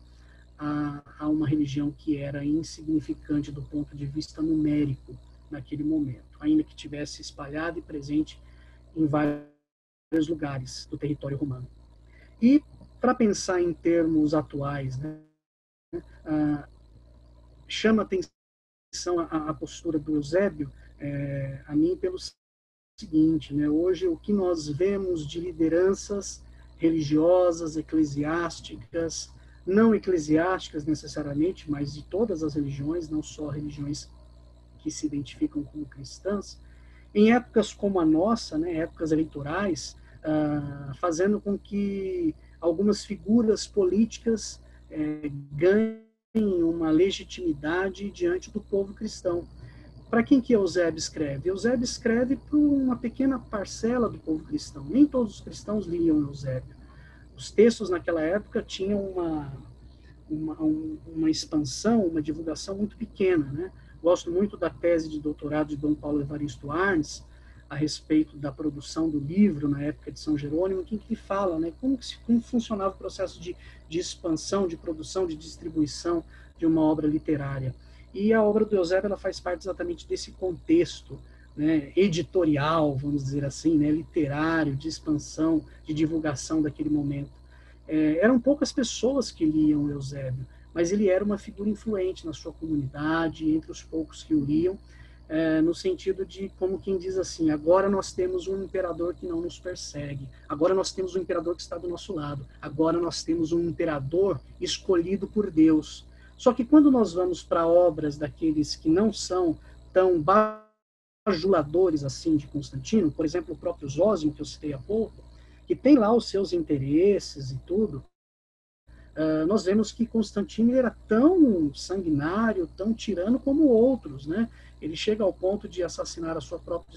a uma religião que era insignificante do ponto de vista numérico naquele momento, ainda que tivesse espalhado e presente em vários lugares do território romano. E, para pensar em termos atuais, né, chama atenção a postura do Eusébio, a mim, pelo seguinte, né, hoje o que nós vemos de lideranças religiosas, eclesiásticas, não eclesiásticas necessariamente, mas de todas as religiões, não só religiões que se identificam como cristãs, em épocas como a nossa, né, épocas eleitorais, fazendo com que algumas figuras políticas ganhem uma legitimidade diante do povo cristão. Para quem que Eusébio escreve? Eusébio escreve para uma pequena parcela do povo cristão. Nem todos os cristãos liam Eusébio. Os textos naquela época tinham uma expansão, uma divulgação muito pequena, né? Gosto muito da tese de doutorado de Dom Paulo Evaristo Arnes a respeito da produção do livro na época de São Jerônimo, em que fala, né, como funcionava o processo de expansão, de produção, de distribuição de uma obra literária. E a obra do Eusébio ela faz parte exatamente desse contexto, né, editorial, vamos dizer assim, né, literário, de expansão, de divulgação daquele momento. Eram poucas pessoas que liam Eusébio, mas ele era uma figura influente na sua comunidade, entre os poucos que o liam, no sentido de, como quem diz assim, agora nós temos um imperador que não nos persegue, agora nós temos um imperador que está do nosso lado, agora nós temos um imperador escolhido por Deus. Só que quando nós vamos para obras daqueles que não são tão bajuladores assim de Constantino, por exemplo, o próprio Zósimo, que eu citei há pouco, que tem lá os seus interesses e tudo, nós vemos que Constantino era tão sanguinário, tão tirano como outros, né? Ele chega ao ponto de assassinar a sua própria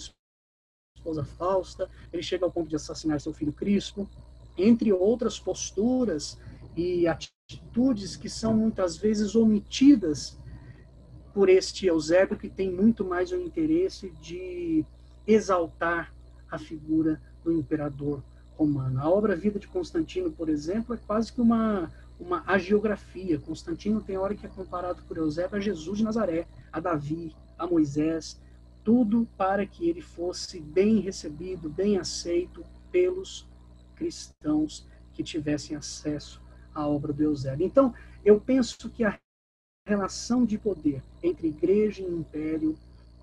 esposa Fausta, ele chega ao ponto de assassinar seu filho Crispo, entre outras posturas e atitudes que são muitas vezes omitidas por este Eusébio, que tem muito mais o interesse de exaltar a figura do imperador romano. A obra Vida de Constantino, por exemplo, é quase que uma hagiografia. Constantino tem hora que é comparado por Eusébio a Jesus de Nazaré, a Davi, a Moisés, tudo para que ele fosse bem recebido, bem aceito pelos cristãos que tivessem acesso à obra do Eusébio. Então, eu penso que a relação de poder entre igreja e império,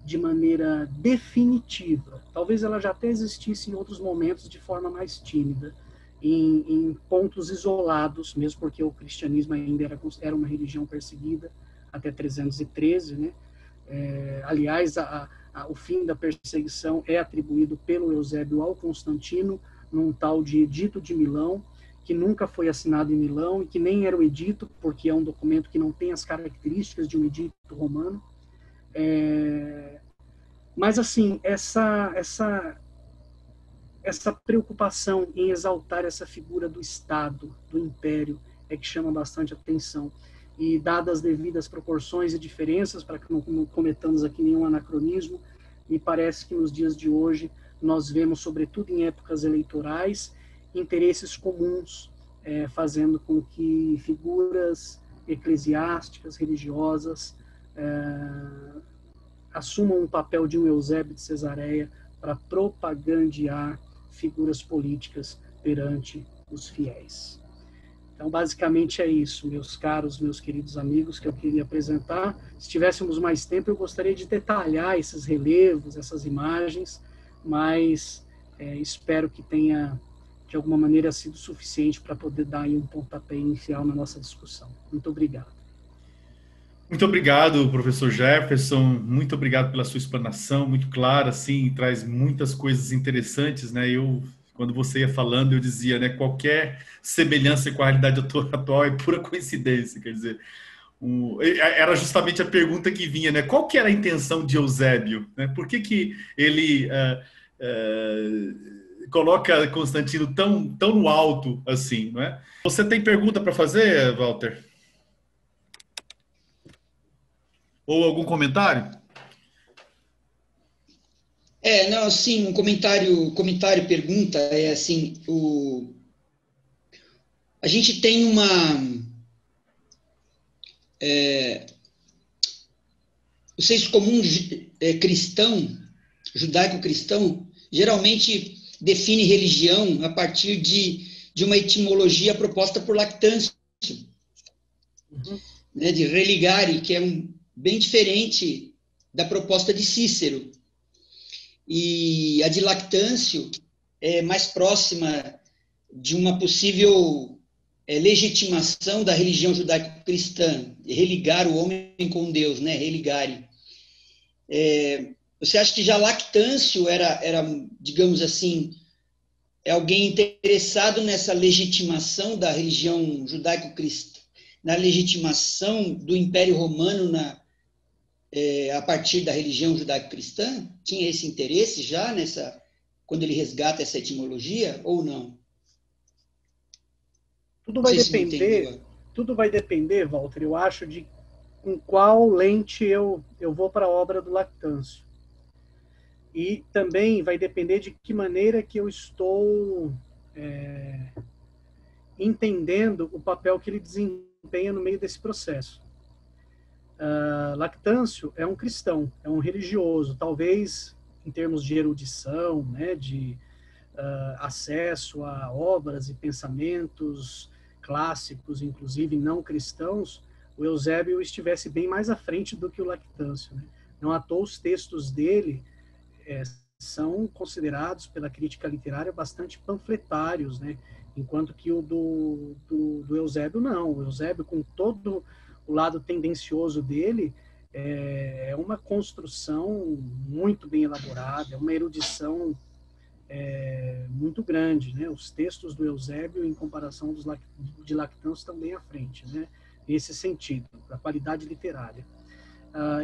de maneira definitiva, talvez ela já até existisse em outros momentos de forma mais tímida, em pontos isolados, mesmo porque o cristianismo ainda era uma religião perseguida até 313, né? Aliás, o fim da perseguição é atribuído pelo Eusébio ao Constantino, num tal de Edito de Milão, que nunca foi assinado em Milão e que nem era o edito, porque é um documento que não tem as características de um edito romano. Mas, assim, essa preocupação em exaltar essa figura do Estado, do Império, é que chama bastante atenção. E, dadas as devidas proporções e diferenças, para que não cometamos aqui nenhum anacronismo, me parece que nos dias de hoje nós vemos, sobretudo em épocas eleitorais, interesses comuns, fazendo com que figuras eclesiásticas, religiosas, assumam um papel de um Eusébio de Cesareia para propagandear figuras políticas perante os fiéis. Então, basicamente é isso, meus caros, meus queridos amigos, que eu queria apresentar. Se tivéssemos mais tempo, eu gostaria de detalhar esses relevos, essas imagens, mas espero que tenha, de alguma maneira, sido suficiente para poder dar aí um pontapé inicial na nossa discussão. Muito obrigado. Muito obrigado, professor Jefferson. Muito obrigado pela sua explanação, muito clara, assim, traz muitas coisas interessantes, né? Quando você ia falando, eu dizia, né? Qualquer semelhança com a realidade atual é pura coincidência, quer dizer, era justamente a pergunta que vinha, né? Qual que era a intenção de Eusébio, né? Por que ele coloca Constantino tão no alto assim, não é? Você tem pergunta para fazer, Walter? Ou algum comentário? Não, sim, um comentário, pergunta, assim, a gente tem o senso comum cristão, judaico-cristão, geralmente define religião a partir de uma etimologia proposta por Lactâncio, né, de religare, que é bem diferente da proposta de Cícero. E a de Lactâncio é mais próxima de uma possível legitimação da religião judaico-cristã, religar o homem com Deus, né? Religare. Você acha que já Lactâncio era, digamos assim, alguém interessado nessa legitimação da religião judaico-cristã, na legitimação do Império Romano a partir da religião judaico-cristã? Tinha esse interesse já quando ele resgata essa etimologia ou não? Tudo vai depender, Walter, eu acho, de com qual lente eu vou para a obra do Lactâncio. E também vai depender de que maneira que eu estou entendendo o papel que ele desempenha no meio desse processo. Lactâncio é um cristão, é um religioso, talvez em termos de erudição, né, de acesso a obras e pensamentos clássicos, inclusive não cristãos, o Eusébio estivesse bem mais à frente do que o Lactâncio, né? Não à toa os textos dele são considerados pela crítica literária bastante panfletários, né? Enquanto que o do Eusébio não. O Eusébio, com todo o lado tendencioso dele, é uma construção muito bem elaborada, é uma erudição muito grande, né? Os textos do Eusébio, em comparação de Lactâncio, estão bem à frente, né? Nesse sentido, da qualidade literária.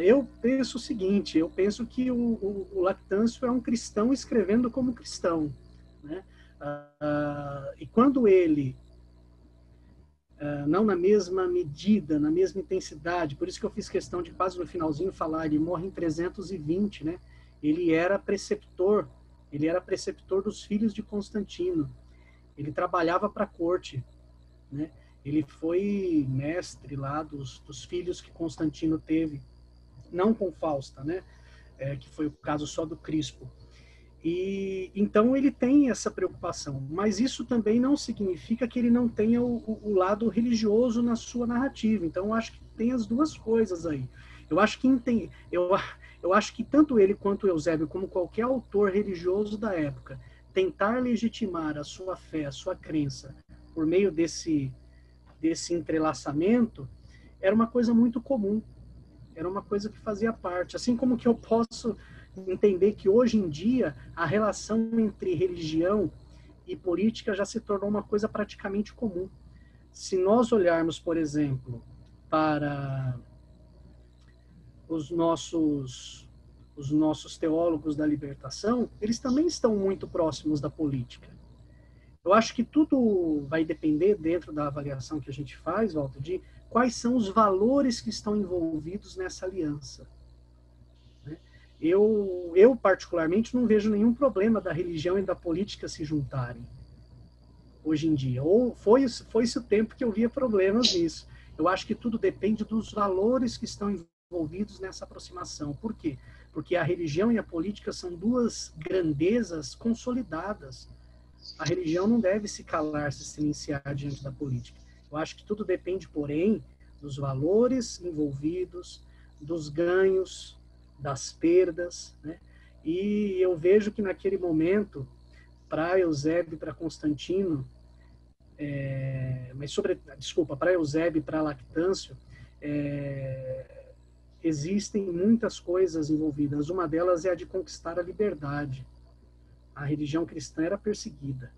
Eu penso o seguinte, eu penso que o Lactâncio é um cristão escrevendo como cristão, né? E quando ele, não na mesma medida, na mesma intensidade, por isso que eu fiz questão de quase no finalzinho falar, ele morre em 320, né? Ele era preceptor dos filhos de Constantino, ele trabalhava para a corte, né? Ele foi mestre lá dos filhos que Constantino teve, não com Fausta, né? Que foi o caso só do Crispo. E então ele tem essa preocupação, mas isso também não significa que ele não tenha o lado religioso na sua narrativa. Então eu acho que tem as duas coisas aí. Eu acho que eu acho que tanto ele quanto Eusébio, como qualquer autor religioso da época, tentar legitimar a sua fé, a sua crença por meio desse entrelaçamento era uma coisa muito comum. Era uma coisa que fazia parte. Assim como que eu posso entender que hoje em dia a relação entre religião e política já se tornou uma coisa praticamente comum. Se nós olharmos, por exemplo, para os nossos teólogos da libertação, eles também estão muito próximos da política. Eu acho que tudo vai depender, dentro da avaliação que a gente faz, Walter, de quais são os valores que estão envolvidos nessa aliança. Eu particularmente, não vejo nenhum problema da religião e da política se juntarem hoje em dia. Ou foi-se o tempo que eu via problemas nisso. Eu acho que tudo depende dos valores que estão envolvidos nessa aproximação. Por quê? Porque a religião e a política são duas grandezas consolidadas. A religião não deve se calar, se silenciar diante da política. Eu acho que tudo depende, porém, dos valores envolvidos, dos ganhos, das perdas, né? E eu vejo que naquele momento, para Eusébio e para Constantino, para Eusébio e para Lactâncio, existem muitas coisas envolvidas. Uma delas é a de conquistar a liberdade. A religião cristã era perseguida.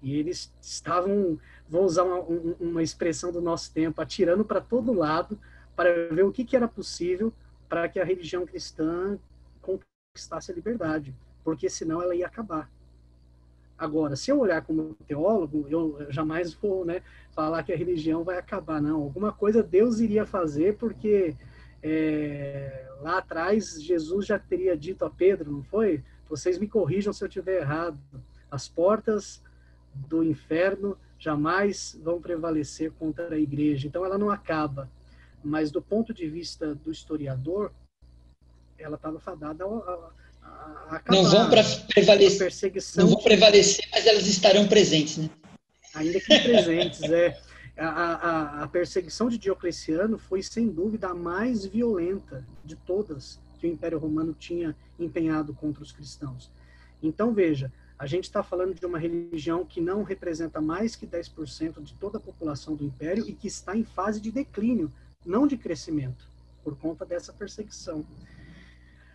E eles estavam, vou usar uma expressão do nosso tempo, atirando para todo lado para ver o que era possível para que a religião cristã conquistasse a liberdade, porque senão ela ia acabar. Agora, se eu olhar como teólogo, eu jamais vou, né, falar que a religião vai acabar, não. Alguma coisa Deus iria fazer, porque lá atrás Jesus já teria dito a Pedro, não foi? Vocês me corrijam se eu estiver errado. As portas do inferno jamais vão prevalecer contra a igreja. Então ela não acaba. Mas do ponto de vista do historiador, ela estava fadada a acabar. Não vão prevalecer, perseguição não vão prevalecer, mas elas estarão presentes, né? Ainda que presentes, a perseguição de Diocleciano foi, sem dúvida, a mais violenta de todas que o Império Romano tinha empenhado contra os cristãos. Então, veja, a gente está falando de uma religião que não representa mais que 10% de toda a população do Império e que está em fase de declínio, não de crescimento, por conta dessa perseguição.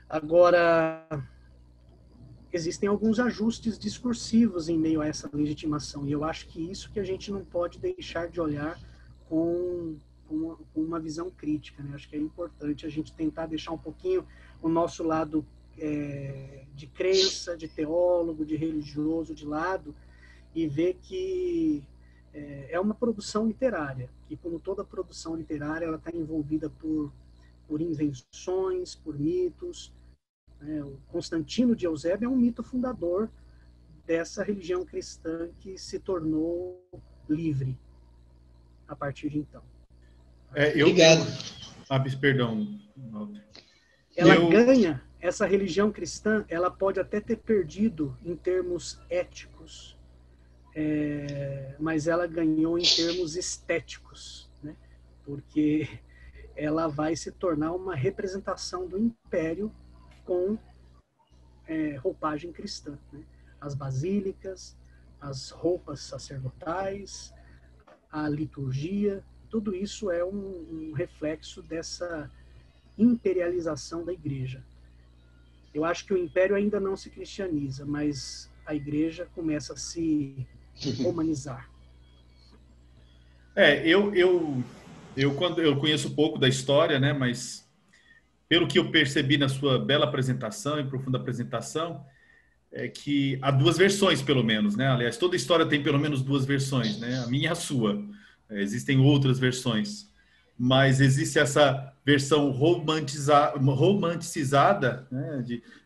Agora, existem alguns ajustes discursivos em meio a essa legitimação, e eu acho que isso que a gente não pode deixar de olhar com uma visão crítica, né? Acho que é importante a gente tentar deixar um pouquinho o nosso lado de crença, de teólogo, de religioso de lado, e ver que é uma produção literária, e como toda produção literária, ela está envolvida por invenções, por mitos. O Constantino de Eusébio é um mito fundador dessa religião cristã que se tornou livre a partir de então. Obrigado. Perdão. Ela ganha, essa religião cristã, ela pode até ter perdido em termos éticos, mas ela ganhou em termos estéticos, né? Porque ela vai se tornar uma representação do império com roupagem cristã, né? As basílicas, as roupas sacerdotais, a liturgia, tudo isso é um reflexo dessa imperialização da igreja. Eu acho que o império ainda não se cristianiza, mas a igreja começa a se romanizar. Quando eu conheço pouco da história, né, mas pelo que eu percebi na sua bela apresentação e profunda apresentação, é que há duas versões, pelo menos, né? Aliás, toda história tem pelo menos duas versões, né? A minha e a sua. Existem outras versões, mas existe essa versão romanticizada, né,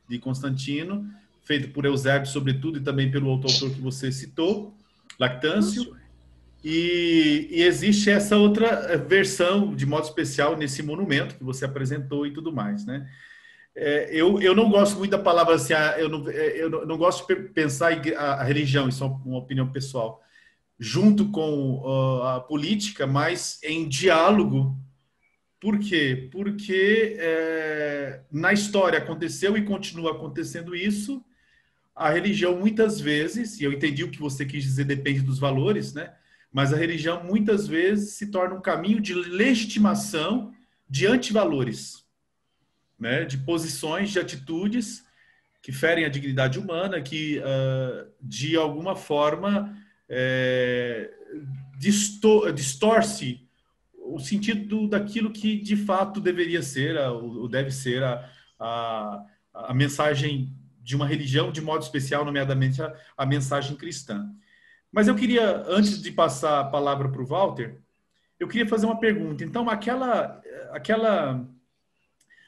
de Constantino, feita por Eusébio, sobretudo, e também pelo outro autor que você citou, Lactâncio. E existe essa outra versão, de modo especial, nesse monumento que você apresentou e tudo mais, né? Eu não gosto muito da palavra assim, eu não gosto de pensar a religião, isso é uma opinião pessoal, junto com a política, mas em diálogo. Por quê? Porque na história aconteceu e continua acontecendo isso. A religião muitas vezes, e eu entendi o que você quis dizer, depende dos valores, né? Mas a religião muitas vezes se torna um caminho de legitimação de antivalores, né? De posições, de atitudes que ferem a dignidade humana, que de alguma forma distorce o sentido daquilo que de fato deveria ser, ou deve ser a mensagem de uma religião, de modo especial, nomeadamente a mensagem cristã. Mas eu queria, antes de passar a palavra para o Walter, eu queria fazer uma pergunta. Então, aquela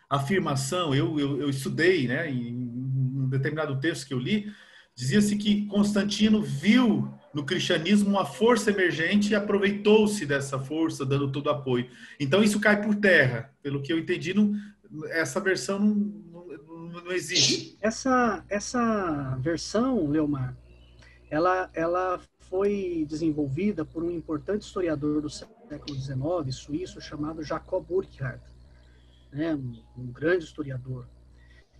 afirmação, eu estudei, né, em um determinado texto que eu li, dizia-se que Constantino viu no cristianismo uma força emergente e aproveitou-se dessa força, dando todo apoio. Então, isso cai por terra. Pelo que eu entendi, essa versão não existe. Essa versão, Leomar, ela foi desenvolvida por um importante historiador do século XIX, suíço, chamado Jacob Burckhardt, né, um grande historiador.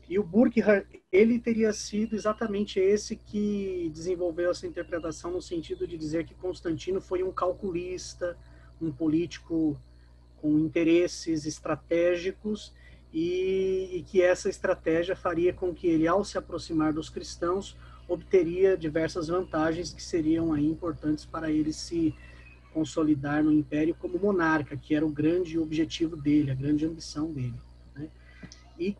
E o Burckhardt, ele teria sido exatamente esse que desenvolveu essa interpretação no sentido de dizer que Constantino foi um calculista, um político com interesses estratégicos e que essa estratégia faria com que ele, ao se aproximar dos cristãos, obteria diversas vantagens que seriam aí importantes para ele se consolidar no império como monarca, que era o grande objetivo dele, a grande ambição dele, né? E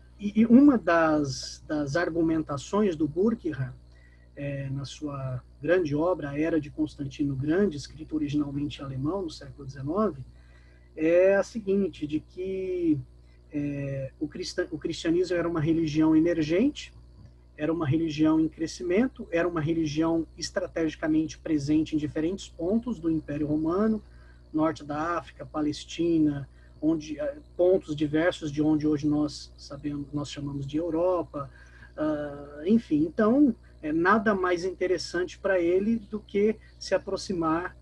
uma das argumentações do Burckhardt, na sua grande obra, A Era de Constantino Grande, escrita originalmente em alemão, no século XIX, é a seguinte, de que o cristianismo era uma religião emergente, era uma religião em crescimento, era uma religião estrategicamente presente em diferentes pontos do Império Romano, norte da África, Palestina, pontos diversos de onde hoje nós chamamos de Europa, enfim. Então, nada mais interessante para ele do que se aproximar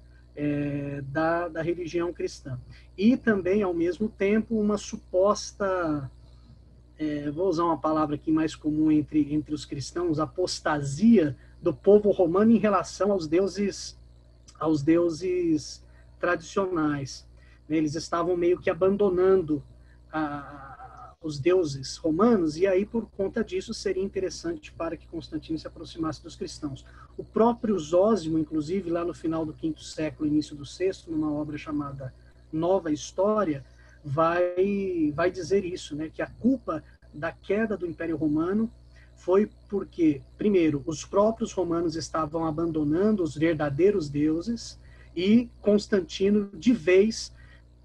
da religião cristã. E também, ao mesmo tempo, uma suposta, vou usar uma palavra aqui mais comum entre os cristãos, apostasia do povo romano em relação aos deuses tradicionais. Eles estavam meio que abandonando os deuses romanos, e aí, por conta disso, seria interessante para que Constantino se aproximasse dos cristãos. O próprio Zósimo, inclusive, lá no final do V século, início do VI, numa obra chamada Nova História, vai dizer isso, né, que a culpa da queda do Império Romano foi porque, primeiro, os próprios romanos estavam abandonando os verdadeiros deuses e Constantino, de vez,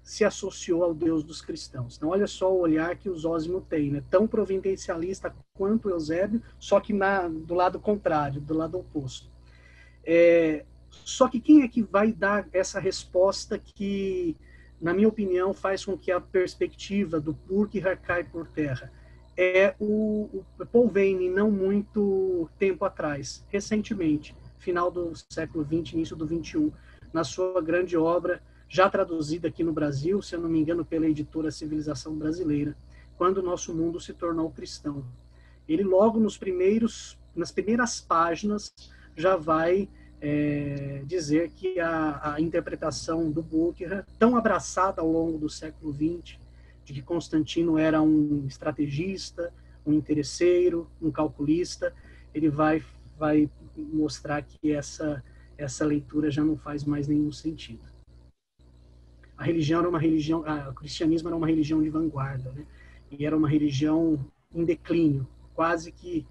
se associou ao Deus dos cristãos. Então, olha só o olhar que o Zósimo tem, né? Tão providencialista quanto Eusébio, só que do lado contrário, do lado oposto. Só que quem é que vai dar essa resposta que, na minha opinião, faz com que a perspectiva do Burckhardt caia por terra? É o Paul Veyne, não muito tempo atrás, recentemente, final do século XX, início do XXI, na sua grande obra, já traduzida aqui no Brasil, se eu não me engano, pela editora Civilização Brasileira, Quando o Nosso Mundo se Tornou Cristão. Ele logo nas primeiras páginas já vai dizer que a interpretação do Burckhardt, tão abraçada ao longo do século XX, de que Constantino era um estrategista, um interesseiro, um calculista, ele vai mostrar que essa leitura já não faz mais nenhum sentido. A religião era uma religião, o cristianismo era uma religião de vanguarda, né? E era uma religião em declínio, quase que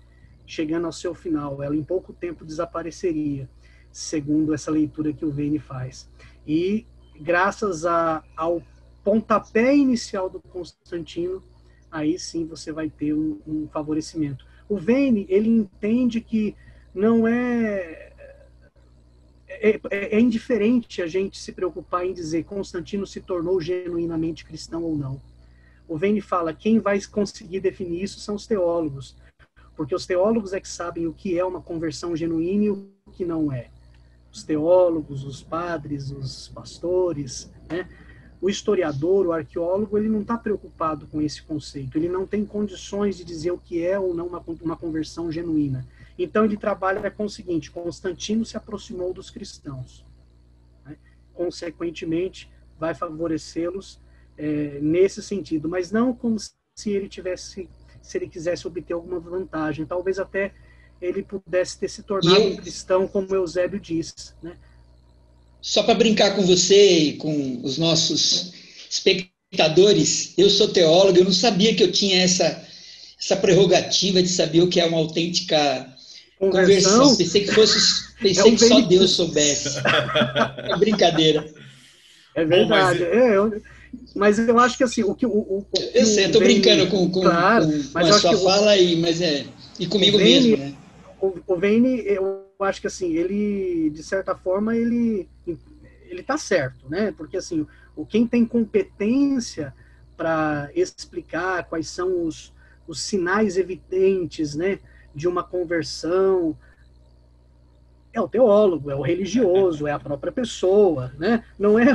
chegando ao seu final. Ela em pouco tempo desapareceria, segundo essa leitura que o Veyne faz. E graças ao pontapé inicial do Constantino, aí sim você vai ter um favorecimento. O Veyne, ele entende que não é indiferente a gente se preocupar em dizer Constantino se tornou genuinamente cristão ou não. O Veyne fala, quem vai conseguir definir isso são os teólogos, porque os teólogos é que sabem o que é uma conversão genuína e o que não é. Os teólogos, os padres, os pastores, né? O historiador, o arqueólogo, ele não está preocupado com esse conceito, ele não tem condições de dizer o que é ou não uma conversão genuína. Então ele trabalha com o seguinte, Constantino se aproximou dos cristãos, né? Consequentemente, vai favorecê-los nesse sentido, mas não como se ele quisesse obter alguma vantagem, talvez até ele pudesse ter se tornado um cristão, como Eusébio diz, né? Só para brincar com você e com os nossos espectadores, eu sou teólogo, eu não sabia que eu tinha essa prerrogativa de saber o que é uma autêntica conversão. Pensei que só Deus soubesse. É brincadeira. É verdade. Mas eu acho que assim, eu sei, eu estou brincando com a sua fala aí, mas e comigo mesmo, né? O Veyne, eu acho que assim, ele, de certa forma, ele tá certo, né? Porque assim, quem tem competência para explicar quais são os sinais evidentes, né, de uma conversão, é o teólogo, é o religioso, é a própria pessoa, né? Não é.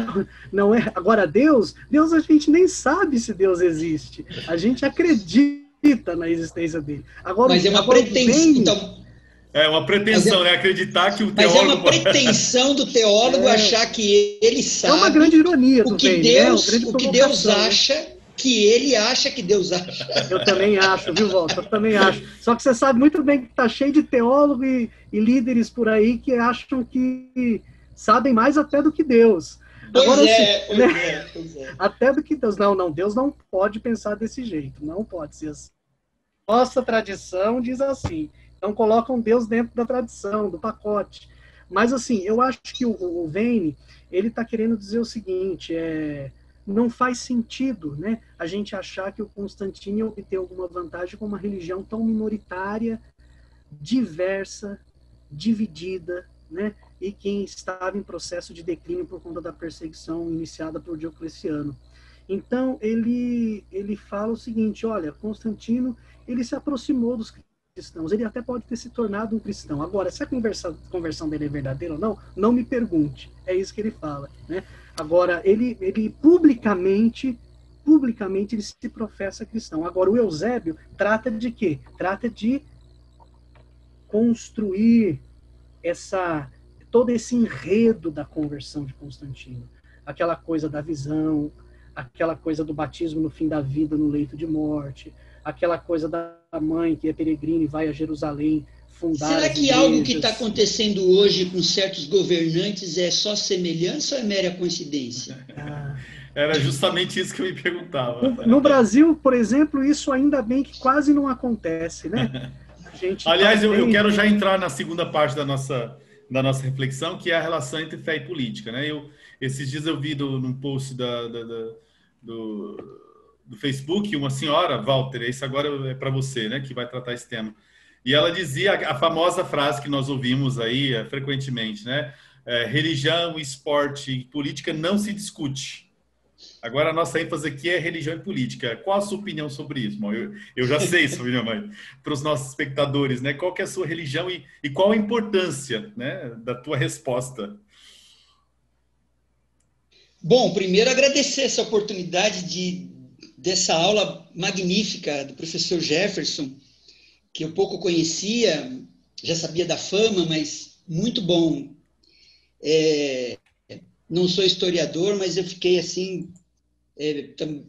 Agora Deus a gente nem sabe se Deus existe. A gente acredita na existência dele. Agora, mas é uma pretensão. Então, é uma pretensão, né? Acreditar que o teólogo... Mas é uma pretensão do teólogo achar que ele sabe... É uma grande ironia do Veyne, o que Deus acha, que ele acha que Deus acha. Eu também acho, viu, Walter? Eu também acho. Só que você sabe muito bem que está cheio de teólogo e líderes por aí que acham que sabem mais até do que Deus. Agora, pois é. Até do que Deus. Não, Deus não pode pensar desse jeito. Não pode ser assim. Nossa tradição diz assim. Então colocam Deus dentro da tradição, do pacote. Mas assim, eu acho que o Veyne, ele está querendo dizer o seguinte, não faz sentido, né, a gente achar que o Constantino ia obter alguma vantagem com uma religião tão minoritária, diversa, dividida, né, e que estava em processo de declínio por conta da perseguição iniciada por Diocleciano. Então, ele fala o seguinte, olha, Constantino, ele se aproximou dos cristãos, ele até pode ter se tornado um cristão. Agora, se a conversão dele é verdadeira ou não, não me pergunte. É isso que ele fala, né? Agora, ele publicamente ele se professa cristão. Agora, o Eusébio trata de quê? Trata de construir todo esse enredo da conversão de Constantino. Aquela coisa da visão, aquela coisa do batismo no fim da vida, no leito de morte, aquela coisa da mãe que é peregrina e vai a Jerusalém fundar. Será que algo que está acontecendo hoje com certos governantes é só semelhança ou é mera coincidência? Era justamente isso que eu me perguntava. No Brasil, por exemplo, isso ainda bem que quase não acontece, né? Aliás, eu quero já entrar na segunda parte da nossa reflexão, que é a relação entre fé e política, né? Esses dias eu vi num post do Facebook, uma senhora, Walter, isso agora é para você, né, que vai tratar esse tema. E ela dizia a famosa frase que nós ouvimos aí frequentemente, né? Religião, esporte e política não se discute. Agora a nossa ênfase aqui é religião e política. Qual a sua opinião sobre isso? Bom, eu já sei sua opinião, mas para os nossos espectadores, né? Qual que é a sua religião e qual a importância, né, da tua resposta? Bom, primeiro agradecer essa oportunidade dessa aula magnífica do professor Jefferson, que eu pouco conhecia, já sabia da fama, mas muito bom. Não sou historiador, mas eu fiquei assim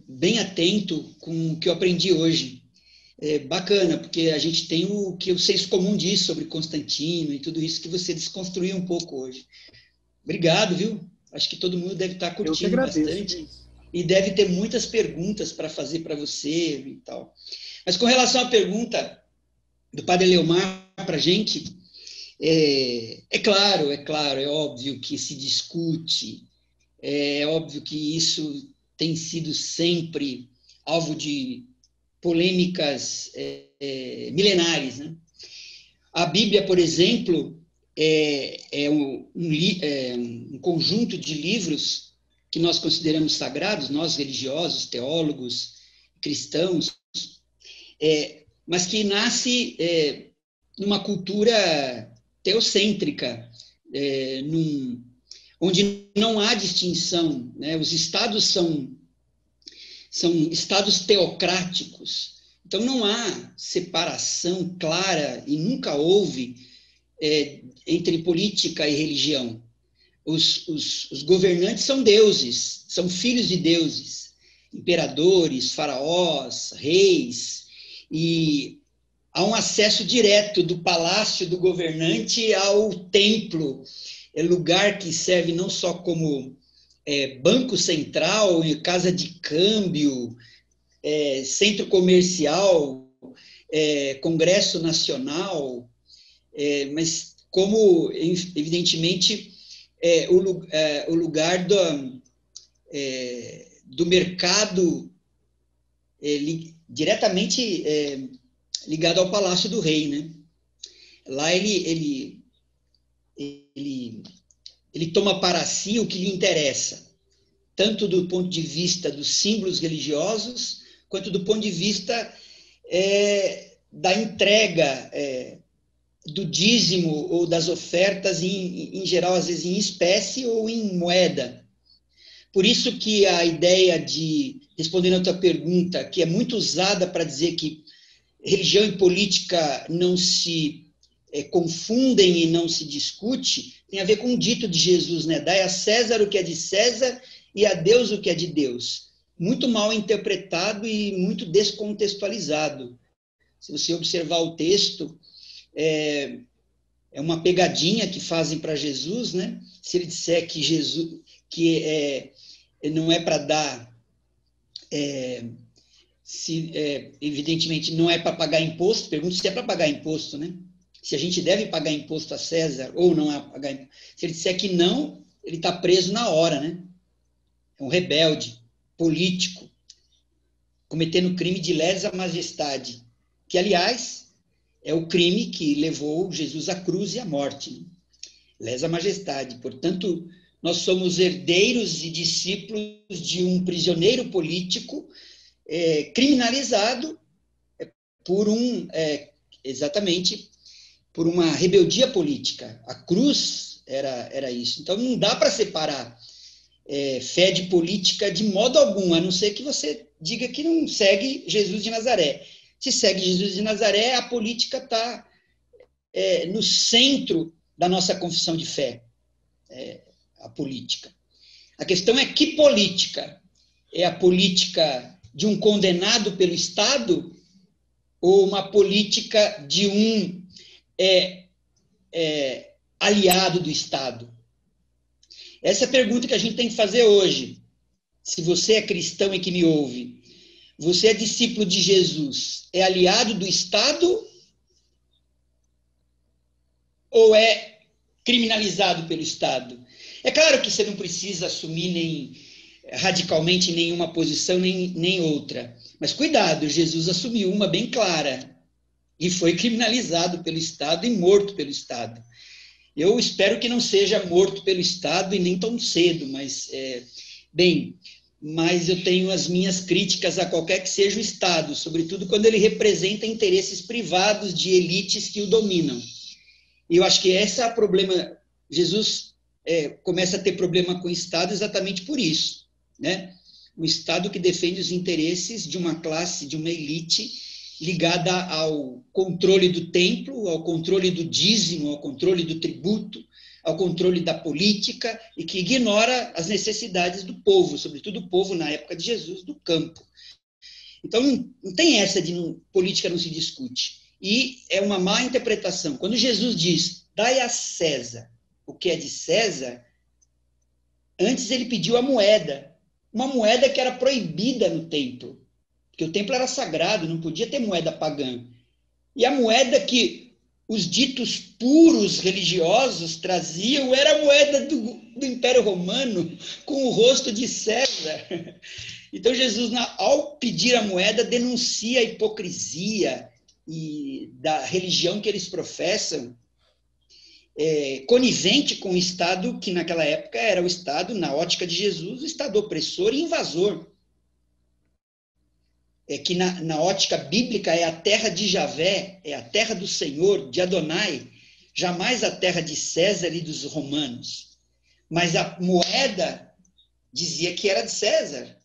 bem atento com o que eu aprendi hoje. bacana, porque a gente tem o que o senso comum diz sobre Constantino e tudo isso que você desconstruiu um pouco hoje. Obrigado, viu? Acho que todo mundo deve estar Eu que curtindo agradeço, bastante Luiz. e deve ter muitas perguntas para fazer para você e tal. Mas com relação à pergunta do Padre Leomar para a gente, claro, é óbvio que se discute, é óbvio que isso tem sido sempre alvo de polêmicas milenares, né? A Bíblia, por exemplo, é um conjunto de livros que nós consideramos sagrados, nós religiosos, teólogos, cristãos, mas que nasce numa cultura teocêntrica, onde não há distinção, né? Os estados são estados teocráticos, então não há separação clara e nunca houve entre política e religião. Os governantes são deuses, são filhos de deuses, imperadores, faraós, reis, e há um acesso direto do palácio do governante ao templo, lugar que serve não só como banco central, casa de câmbio, centro comercial, Congresso Nacional, mas como, evidentemente, o lugar do mercado diretamente ligado ao Palácio do Rei, né? Lá ele toma para si o que lhe interessa, tanto do ponto de vista dos símbolos religiosos, quanto do ponto de vista da entrega do dízimo ou das ofertas, em geral, às vezes em espécie ou em moeda. Por isso que a ideia de, respondendo a tua pergunta, que é muito usada para dizer que religião e política não se confundem e não se discute, tem a ver com o dito de Jesus, né? Dai a César o que é de César e a Deus o que é de Deus. Muito mal interpretado e muito descontextualizado. Se você observar o texto, é uma pegadinha que fazem para Jesus, né? Se ele disser que Jesus, não é para dar, evidentemente não é para pagar imposto, pergunto se é para pagar imposto, né? Se a gente deve pagar imposto a César ou não é pagar imposto. Se ele disser que não, ele está preso na hora, né? É um rebelde político, cometendo crime de lesa majestade, que, aliás, é o crime que levou Jesus à cruz e à morte, né? Lesa majestade. Portanto, nós somos herdeiros e discípulos de um prisioneiro político criminalizado por exatamente por uma rebeldia política. A cruz era isso. Então, não dá para separar fé de política de modo algum, a não ser que você diga que não segue Jesus de Nazaré. Se segue Jesus de Nazaré, a política está no centro da nossa confissão de fé, a política. A questão é que política? É a política de um condenado pelo Estado ou uma política de um aliado do Estado? Essa é a pergunta que a gente tem que fazer hoje. Se você é cristão e que me ouve, você é discípulo de Jesus, é aliado do Estado ou é criminalizado pelo Estado? É claro que você não precisa assumir radicalmente nenhuma posição nem outra, mas cuidado, Jesus assumiu uma bem clara e foi criminalizado pelo Estado e morto pelo Estado. Eu espero que não seja morto pelo Estado e nem tão cedo, mas mas eu tenho as minhas críticas a qualquer que seja o Estado, sobretudo quando ele representa interesses privados de elites que o dominam. E eu acho que esse é o problema. Jesus começa a ter problema com o Estado exatamente por isso, né? Um Estado que defende os interesses de uma classe, de uma elite ligada ao controle do templo, ao controle do dízimo, ao controle do tributo, ao controle da política e que ignora as necessidades do povo, sobretudo o povo na época de Jesus, do campo. Então, não tem essa de política não se discute. E é uma má interpretação. Quando Jesus diz, dai a César o que é de César, antes ele pediu a moeda. Uma moeda que era proibida no templo. Porque o templo era sagrado, não podia ter moeda pagã. E a moeda que os ditos puros religiosos traziam era a moeda do Império Romano, com o rosto de César. Então, Jesus, ao pedir a moeda, denuncia a hipocrisia da religião que eles professam, conivente com o Estado que, naquela época, era o Estado, na ótica de Jesus, o Estado opressor e invasor. Que na ótica bíblica é a terra de Javé, é a terra do Senhor, de Adonai, jamais a terra de César e dos romanos. Mas a moeda dizia que era de César.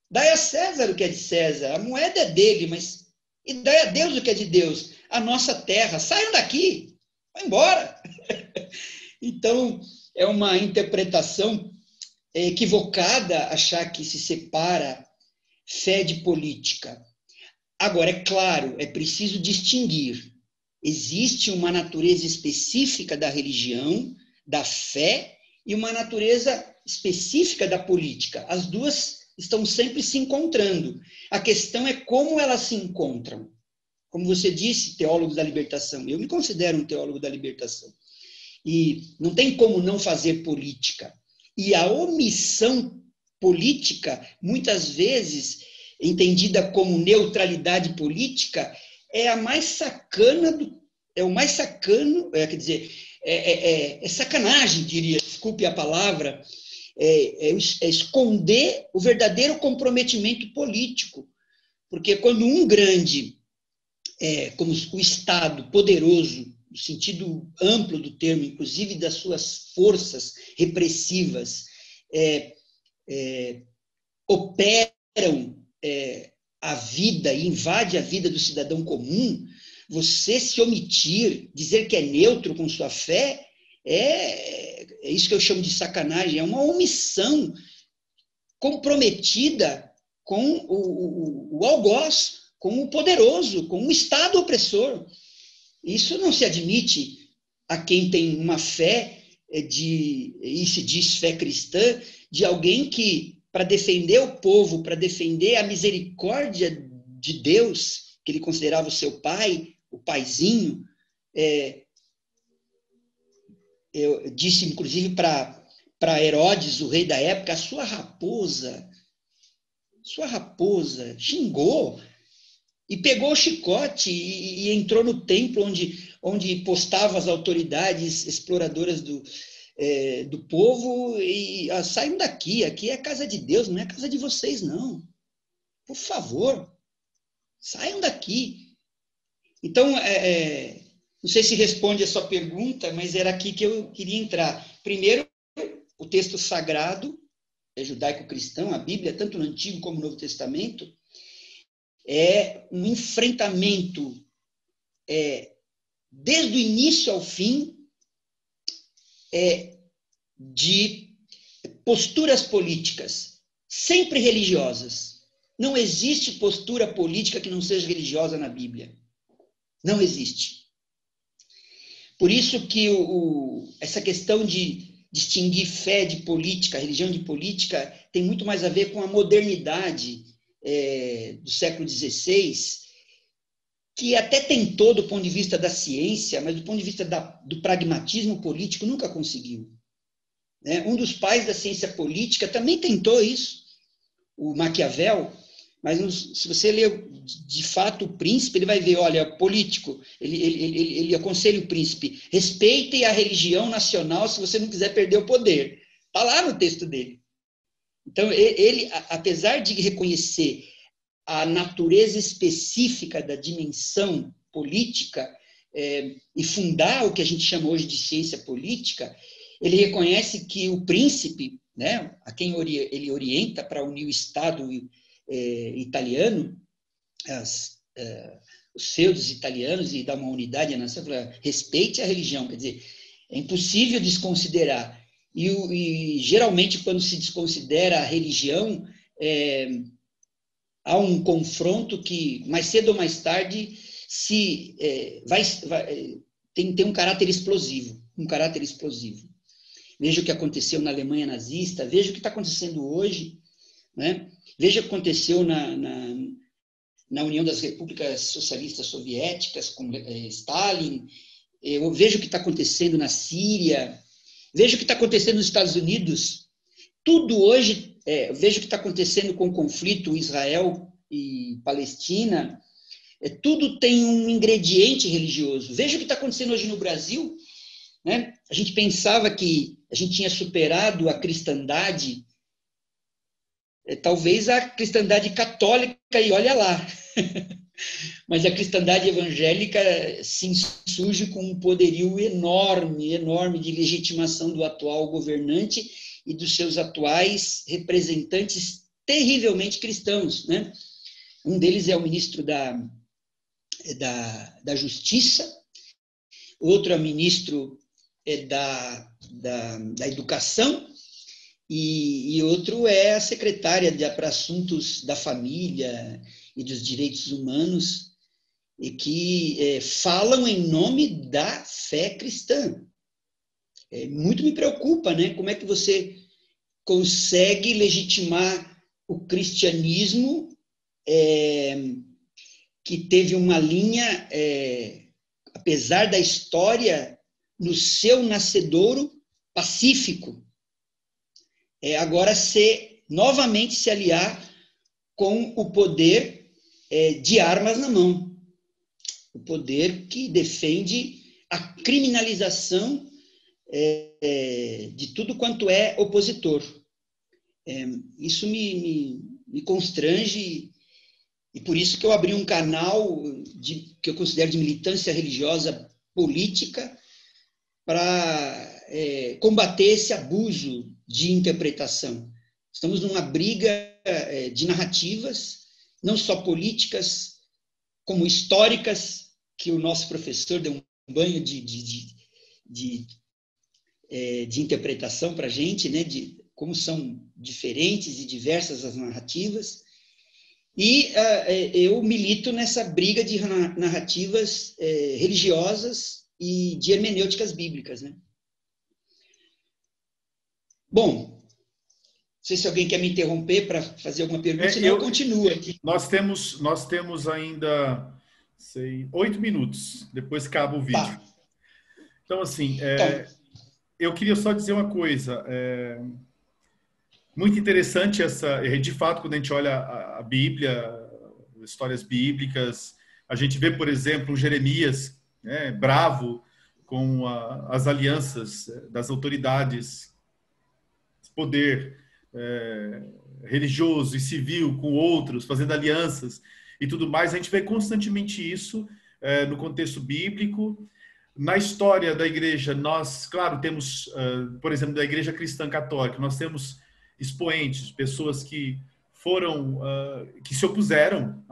Dai a César o que é de César, a moeda é dele, mas e dai a Deus o que é de Deus, a nossa terra. Saiam daqui, vai embora. Então, é uma interpretação equivocada achar que se separa fé de política. Agora, é claro, é preciso distinguir. Existe uma natureza específica da religião, da fé, e uma natureza específica da política. As duas estão sempre se encontrando. A questão é como elas se encontram. Como você disse, teólogo da libertação. Eu me considero um teólogo da libertação. E não tem como não fazer política. E a omissão política, muitas vezes, entendida como neutralidade política, é a mais sacana, é o mais sacano, quer dizer, é sacanagem, diria, desculpe a palavra, é esconder o verdadeiro comprometimento político. Porque quando um grande, como o Estado poderoso, no sentido amplo do termo, inclusive das suas forças repressivas, operam a vida e invade a vida do cidadão comum, você se omitir, dizer que é neutro com sua fé, é isso que eu chamo de sacanagem, é uma omissão comprometida com o algoz, com o poderoso, com o Estado opressor. Isso não se admite a quem tem uma fé, e se diz fé cristã, de alguém que, para defender o povo, para defender a misericórdia de Deus, que ele considerava o seu pai, o paizinho, eu disse, inclusive, para Herodes, o rei da época, a sua raposa xingou e pegou o chicote e entrou no templo onde postavam as autoridades exploradoras do povo e saiam daqui, aqui é a casa de Deus, não é a casa de vocês, não. Por favor, saiam daqui. Então, não sei se responde a sua pergunta, mas era aqui que eu queria entrar. Primeiro, o texto sagrado, judaico-cristão, a Bíblia, tanto no Antigo como no Novo Testamento, é um enfrentamento desde o início ao fim de posturas políticas, sempre religiosas. Não existe postura política que não seja religiosa na Bíblia. Não existe. Por isso que essa questão de distinguir fé de política, religião de política, tem muito mais a ver com a modernidade do século XVI, que até tentou do ponto de vista da ciência, mas do ponto de vista do pragmatismo político nunca conseguiu. Um dos pais da ciência política também tentou isso, o Maquiavel, mas se você ler de fato o Príncipe, ele vai ver, olha, político, ele aconselha o Príncipe, respeite a religião nacional se você não quiser perder o poder. Está lá no texto dele. Então, ele, apesar de reconhecer a natureza específica da dimensão política e fundar o que a gente chama hoje de ciência política, ele reconhece que o príncipe, a quem ele orienta para unir o Estado italiano, os feudos italianos e dar uma unidade à nação, respeite a religião, quer dizer, é impossível desconsiderar. E geralmente, quando se desconsidera a religião, há um confronto que, mais cedo ou mais tarde, tem um caráter explosivo, Veja o que aconteceu na Alemanha nazista, veja o que está acontecendo hoje, né? Veja o que aconteceu na União das Repúblicas Socialistas Soviéticas, com Stalin, veja o que está acontecendo na Síria, veja o que está acontecendo nos Estados Unidos, tudo hoje, veja o que está acontecendo com o conflito Israel e Palestina, tudo tem um ingrediente religioso. Veja o que está acontecendo hoje no Brasil, né? A gente pensava que a gente tinha superado a cristandade, talvez a cristandade católica, e olha lá. Mas a cristandade evangélica sim surge com um poderio enorme, enorme de legitimação do atual governante e dos seus atuais representantes terrivelmente cristãos, né? Um deles é o ministro da Justiça, outro é o ministro da Educação, e outro é a secretária para assuntos da família e dos direitos humanos, e que falam em nome da fé cristã. Muito me preocupa, né? Como é que você consegue legitimar o cristianismo que teve uma linha, apesar da história, no seu nascedouro pacífico, agora novamente se aliar com o poder de armas na mão, o poder que defende a criminalização de tudo quanto é opositor. Isso me constrange, e por isso que eu abri um canal que eu considero de militância religiosa política para combater esse abuso de interpretação. Estamos numa briga de narrativas, não só políticas, como históricas, que o nosso professor deu um banho de interpretação para a gente, né, de como são diferentes e diversas as narrativas. E eu milito nessa briga de narrativas religiosas e de hermenêuticas bíblicas, né? Bom, não sei se alguém quer me interromper para fazer alguma pergunta, senão eu continuo aqui. Nós temos ainda 8 minutos, depois acaba o vídeo. Tá. Então, assim, eu queria só dizer uma coisa. Muito interessante de fato, quando a gente olha a Bíblia, histórias bíblicas, a gente vê, por exemplo, Jeremias, né, bravo com as alianças das autoridades, poder religioso e civil com outros, fazendo alianças e tudo mais. A gente vê constantemente isso no contexto bíblico. Na história da igreja, nós, claro, temos, por exemplo, da igreja cristã católica, nós temos expoentes, pessoas que que se opuseram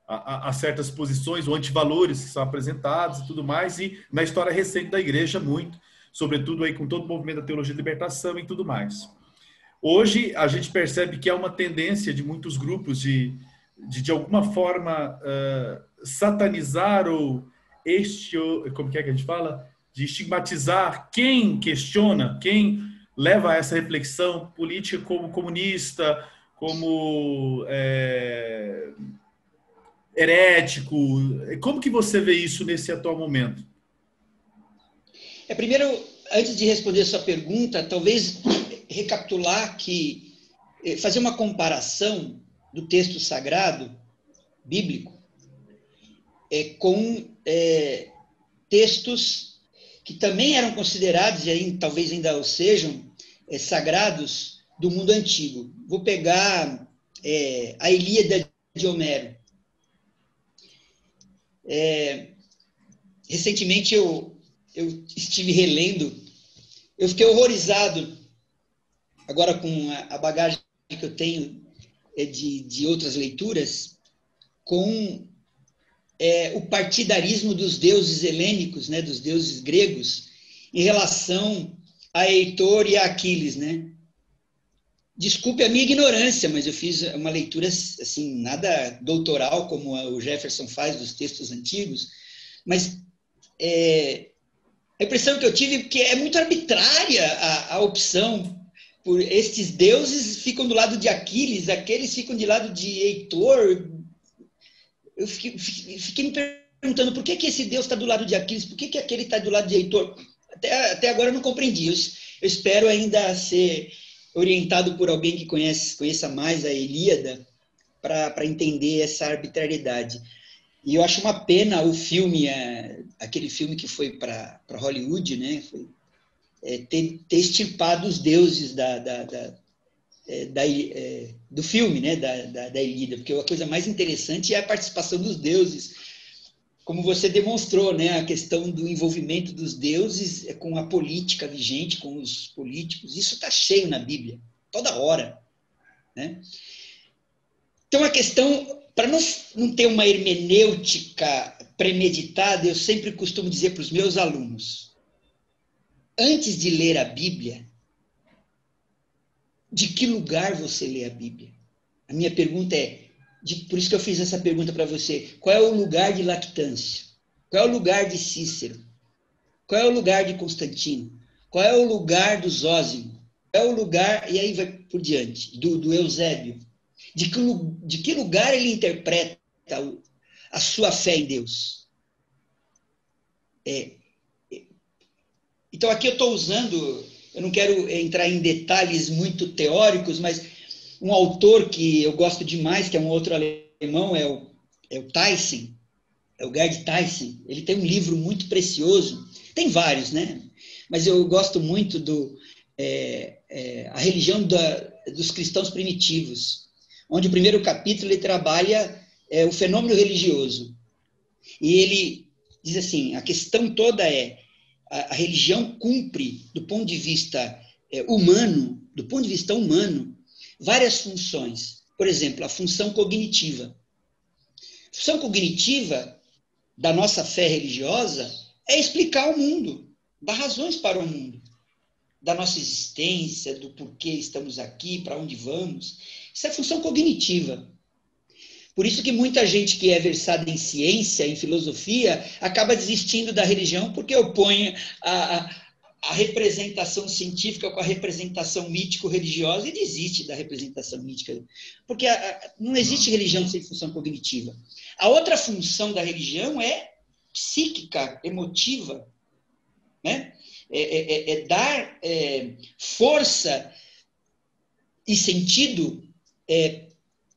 a certas posições ou antivalores que são apresentados e tudo mais, e na história recente da igreja, muito, sobretudo aí com todo o movimento da teologia de libertação e tudo mais. Hoje, a gente percebe que há uma tendência de muitos grupos de alguma forma, satanizar ou como que a gente fala? De estigmatizar quem questiona, quem leva a essa reflexão política como comunista, como herético. Como que você vê isso nesse atual momento? Primeiro, antes de responder a sua pergunta, talvez recapitular fazer uma comparação do texto sagrado bíblico com textos que também eram considerados, e talvez ainda o sejam, sagrados do mundo antigo. Vou pegar a Ilíada de Homero. Recentemente eu estive relendo, eu fiquei horrorizado, agora com a bagagem que eu tenho de outras leituras, com o partidarismo dos deuses helênicos, né, dos deuses gregos, em relação a Heitor e a Aquiles, né? Desculpe a minha ignorância, mas eu fiz uma leitura, assim, nada doutoral, como o Jefferson faz dos textos antigos, mas a impressão que eu tive é que é muito arbitrária a opção. Por estes deuses ficam do lado de Aquiles, aqueles ficam do lado de Heitor. Eu fiquei me perguntando por que esse Deus está do lado de Aquiles, por que aquele está do lado de Heitor. Até agora eu não compreendi. Eu espero ainda ser orientado por alguém que conheça mais a Ilíada para entender essa arbitrariedade. E eu acho uma pena o filme, aquele filme que foi para Hollywood, né, ter extirpado os deuses do filme, né, da Ilíada, porque a coisa mais interessante é a participação dos deuses, como você demonstrou, né, a questão do envolvimento dos deuses com a política vigente, com os políticos. Isso está cheio na Bíblia, toda hora, né? Então, a questão, para não ter uma hermenêutica premeditada, eu sempre costumo dizer para os meus alunos, antes de ler a Bíblia, de que lugar você lê a Bíblia? A minha pergunta é, por isso que eu fiz essa pergunta para você, qual é o lugar de Lactâncio? Qual é o lugar de Cícero? Qual é o lugar de Constantino? Qual é o lugar do Zósimo? Qual é o lugar, e aí vai por diante, do Eusébio? De que lugar ele interpreta a sua fé em Deus? Então, aqui eu estou usando, eu não quero entrar em detalhes muito teóricos, mas um autor que eu gosto demais, que é um outro alemão, é o Tyson, é o Gerd Tyson. Ele tem um livro muito precioso, tem vários, né? Mas eu gosto muito A Religião dos Cristãos Primitivos, onde o primeiro capítulo ele trabalha o fenômeno religioso. E ele diz assim, a questão toda a religião cumpre, do ponto de vista humano, várias funções. Por exemplo, a função cognitiva. A função cognitiva da nossa fé religiosa é explicar o mundo, dar razões para o mundo, da nossa existência, do porquê estamos aqui, para onde vamos. Isso é função cognitiva. Por isso que muita gente que é versada em ciência, em filosofia, acaba desistindo da religião porque opõe a representação científica com a representação mítico-religiosa e desiste da representação mítica. Porque não existe religião sem função cognitiva. A outra função da religião é psíquica, emotiva, né? Dar força e sentido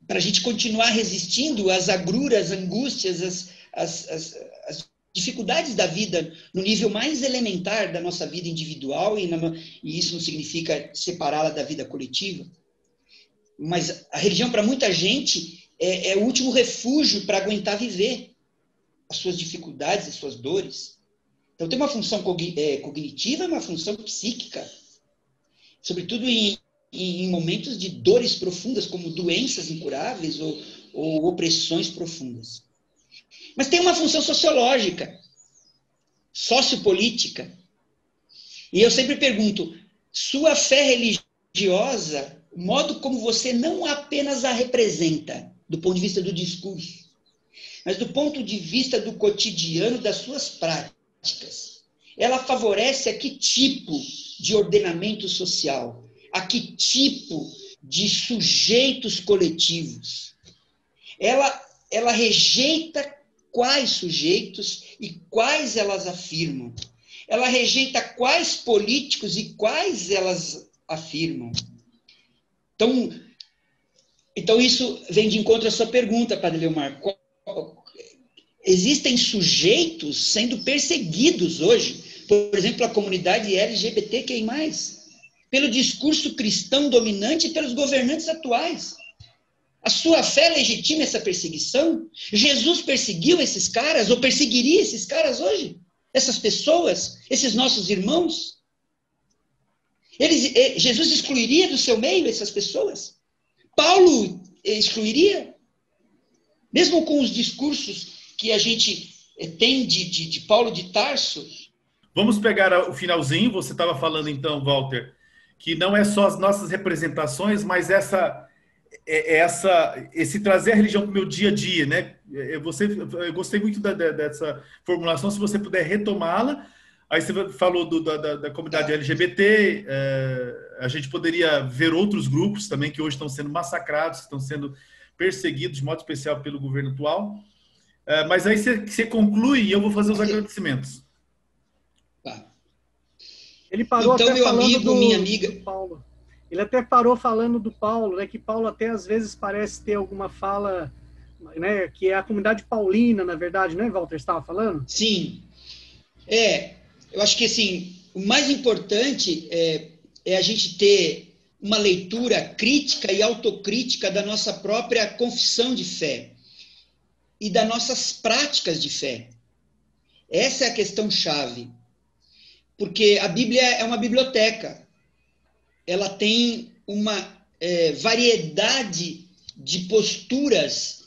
para a gente continuar resistindo às agruras, angústias, as dificuldades da vida no nível mais elementar da nossa vida individual, e isso não significa separá-la da vida coletiva. Mas a religião, para muita gente, é o último refúgio para aguentar viver as suas dificuldades, as suas dores. Então, tem uma função cognitiva e uma função psíquica, sobretudo em momentos de dores profundas, como doenças incuráveis ou opressões profundas. Mas tem uma função sociológica, sociopolítica. E eu sempre pergunto, sua fé religiosa, o modo como você não apenas a representa, do ponto de vista do discurso, mas do ponto de vista do cotidiano, das suas práticas, ela favorece a que tipo de ordenamento social? A que tipo de sujeitos coletivos? Ela rejeita quais sujeitos e quais elas afirmam? Ela rejeita quais políticos e quais elas afirmam? Então isso vem de encontro à sua pergunta, Padre Leomar. Existem sujeitos sendo perseguidos hoje, por exemplo, a comunidade LGBTQI+, pelo discurso cristão dominante e pelos governantes atuais. A sua fé legitima essa perseguição? Jesus perseguiu esses caras, ou perseguiria esses caras hoje? Essas pessoas, esses nossos irmãos? Jesus excluiria do seu meio essas pessoas? Paulo excluiria? Mesmo com os discursos que a gente tem de Paulo de Tarso? Vamos pegar o finalzinho. Você estava falando, então, Walter, que não é só as nossas representações, mas esse trazer a religião para o meu dia a dia, né? Eu gostei muito dessa formulação, se você puder retomá-la. Aí você falou da comunidade LGBT, a gente poderia ver outros grupos também que hoje estão sendo massacrados, estão sendo perseguidos, de modo especial pelo governo atual. Mas aí você conclui e eu vou fazer os agradecimentos. Tá. Ele parou então, até meu falando amigo, minha amiga... do Paulo. Ele até parou falando do Paulo, né? Que Paulo até às vezes parece ter alguma fala, né? Que é a comunidade paulina, na verdade, né, Walter? Você estava falando? Sim. Eu acho que assim, o mais importante é a gente ter uma leitura crítica e autocrítica da nossa própria confissão de fé e das nossas práticas de fé. Essa é a questão chave. Porque a Bíblia é uma biblioteca. Ela tem uma variedade de posturas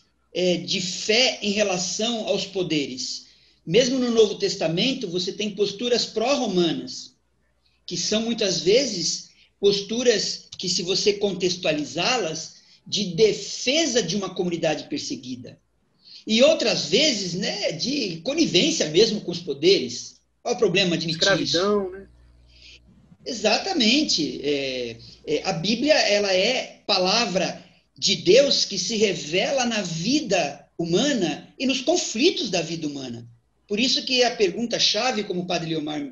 de fé em relação aos poderes. Mesmo no Novo Testamento, você tem posturas pró-romanas, que são muitas vezes posturas que, se você contextualizá-las, de defesa de uma comunidade perseguida. E outras vezes, né, de conivência mesmo com os poderes. Qual é o problema de admitir escravidão, isso? né? Exatamente. A Bíblia, ela é palavra de Deus que se revela na vida humana e nos conflitos da vida humana. Por isso que a pergunta-chave, como o Padre Leomar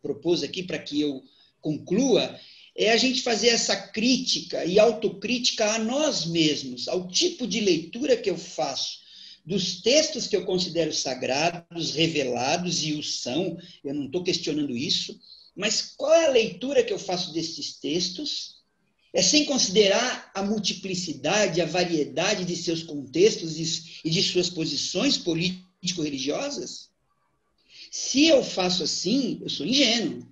propôs aqui para que eu conclua, é a gente fazer essa crítica e autocrítica a nós mesmos, ao tipo de leitura que eu faço, dos textos que eu considero sagrados, revelados, e os são, eu não estou questionando isso, mas qual é a leitura que eu faço desses textos? É sem considerar a multiplicidade, a variedade de seus contextos e de suas posições político-religiosas? Se eu faço assim, eu sou ingênuo.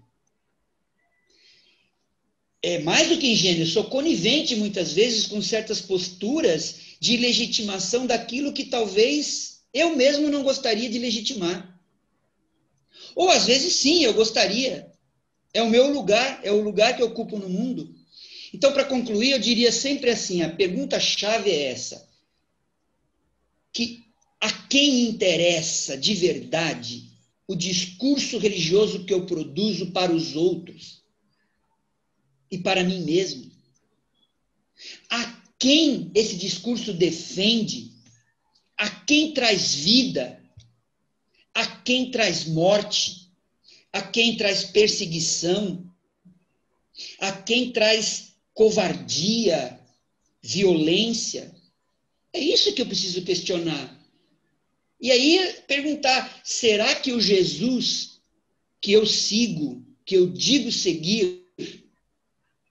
Mais do que ingênuo, eu sou conivente muitas vezes com certas posturas de legitimação daquilo que talvez eu mesmo não gostaria de legitimar. Ou às vezes sim, eu gostaria. É o meu lugar, é o lugar que eu ocupo no mundo. Então, para concluir, eu diria sempre assim, a pergunta-chave é essa. Que a quem interessa de verdade o discurso religioso que eu produzo para os outros e para mim mesmo? A quem esse discurso defende? A quem traz vida? A quem traz morte? A quem traz perseguição? A quem traz covardia, violência? É isso que eu preciso questionar. E aí perguntar, será que o Jesus que eu sigo, que eu digo seguir,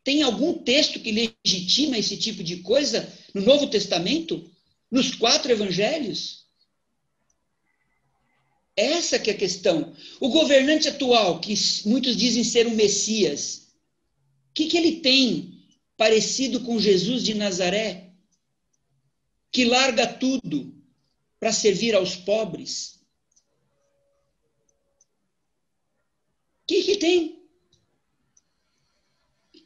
tem algum texto que legitima esse tipo de coisa no Novo Testamento? Nos 4 evangelhos? Essa que é a questão. O governante atual, que muitos dizem ser o Messias, o que ele tem parecido com Jesus de Nazaré? Que larga tudo para servir aos pobres? O que tem?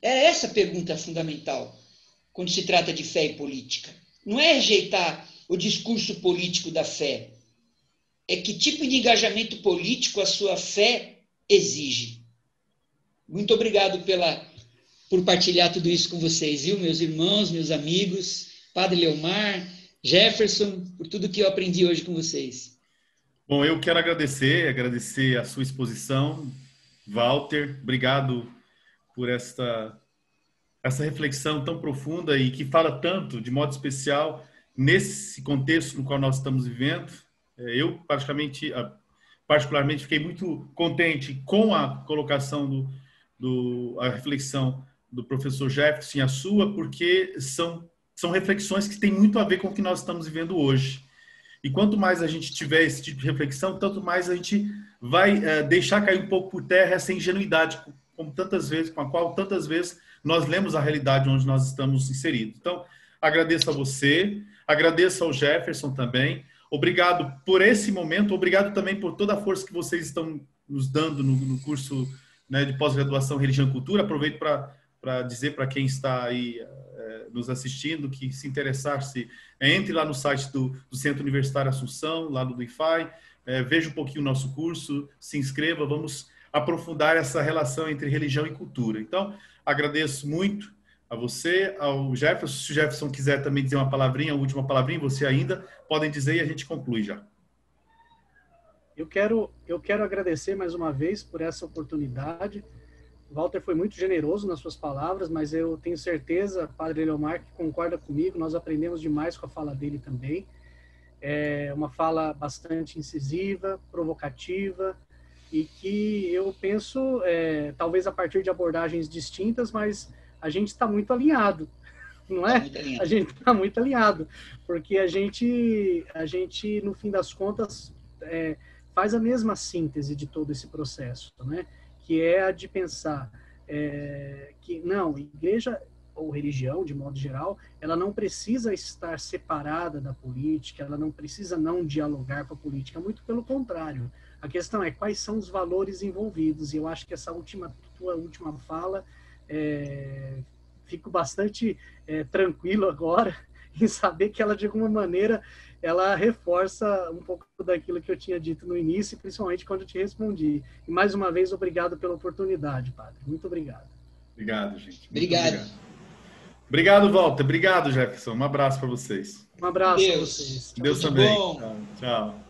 É essa a pergunta fundamental quando se trata de fé e política. Não é rejeitar o discurso político da fé. É que tipo de engajamento político a sua fé exige. Muito obrigado por partilhar tudo isso com vocês, viu, meus irmãos, meus amigos, Padre Leomar, Jefferson, por tudo que eu aprendi hoje com vocês. Bom, eu quero agradecer a sua exposição, Walter. Obrigado por essa reflexão tão profunda e que fala tanto, de modo especial, nesse contexto no qual nós estamos vivendo. Eu, particularmente, fiquei muito contente com a colocação a reflexão do professor Jefferson e a sua, porque são reflexões que têm muito a ver com o que nós estamos vivendo hoje. E quanto mais a gente tiver esse tipo de reflexão, tanto mais a gente vai deixar cair um pouco por terra essa ingenuidade com a qual tantas vezes nós lemos a realidade onde nós estamos inseridos. Então, agradeço a você, agradeço ao Jefferson também. Obrigado por esse momento, obrigado também por toda a força que vocês estão nos dando no curso, né, de pós-graduação Religião e Cultura. Aproveito para para dizer para quem está aí nos assistindo que se interessar, entre lá no site do Centro Universitário Assunção, lá do IFAI, veja um pouquinho o nosso curso, se inscreva, vamos aprofundar essa relação entre religião e cultura. Então, agradeço muito a você, ao Jefferson. Se o Jefferson quiser também dizer uma palavrinha, a última palavrinha, você ainda, podem dizer e a gente conclui já. Eu quero agradecer mais uma vez por essa oportunidade. O Walter foi muito generoso nas suas palavras, mas eu tenho certeza, Padre Leomar, que concorda comigo, nós aprendemos demais com a fala dele também. É uma fala bastante incisiva, provocativa, e que eu penso, talvez a partir de abordagens distintas, mas a gente está muito alinhado, não é? A gente está muito alinhado, porque a gente, no fim das contas, faz a mesma síntese de todo esse processo, né? Que é a de pensar que, não, igreja ou religião, de modo geral, ela não precisa estar separada da política, ela não precisa não dialogar com a política, muito pelo contrário. A questão é quais são os valores envolvidos, e eu acho que essa tua última fala, fico bastante tranquilo agora em saber que ela, de alguma maneira, ela reforça um pouco daquilo que eu tinha dito no início, principalmente quando eu te respondi. E, mais uma vez, obrigado pela oportunidade, Padre. Muito obrigado. Obrigado, gente. Obrigado. Obrigado, Walter. Obrigado, Jefferson. Um abraço para vocês. Um abraço para vocês. Deus também. Tchau.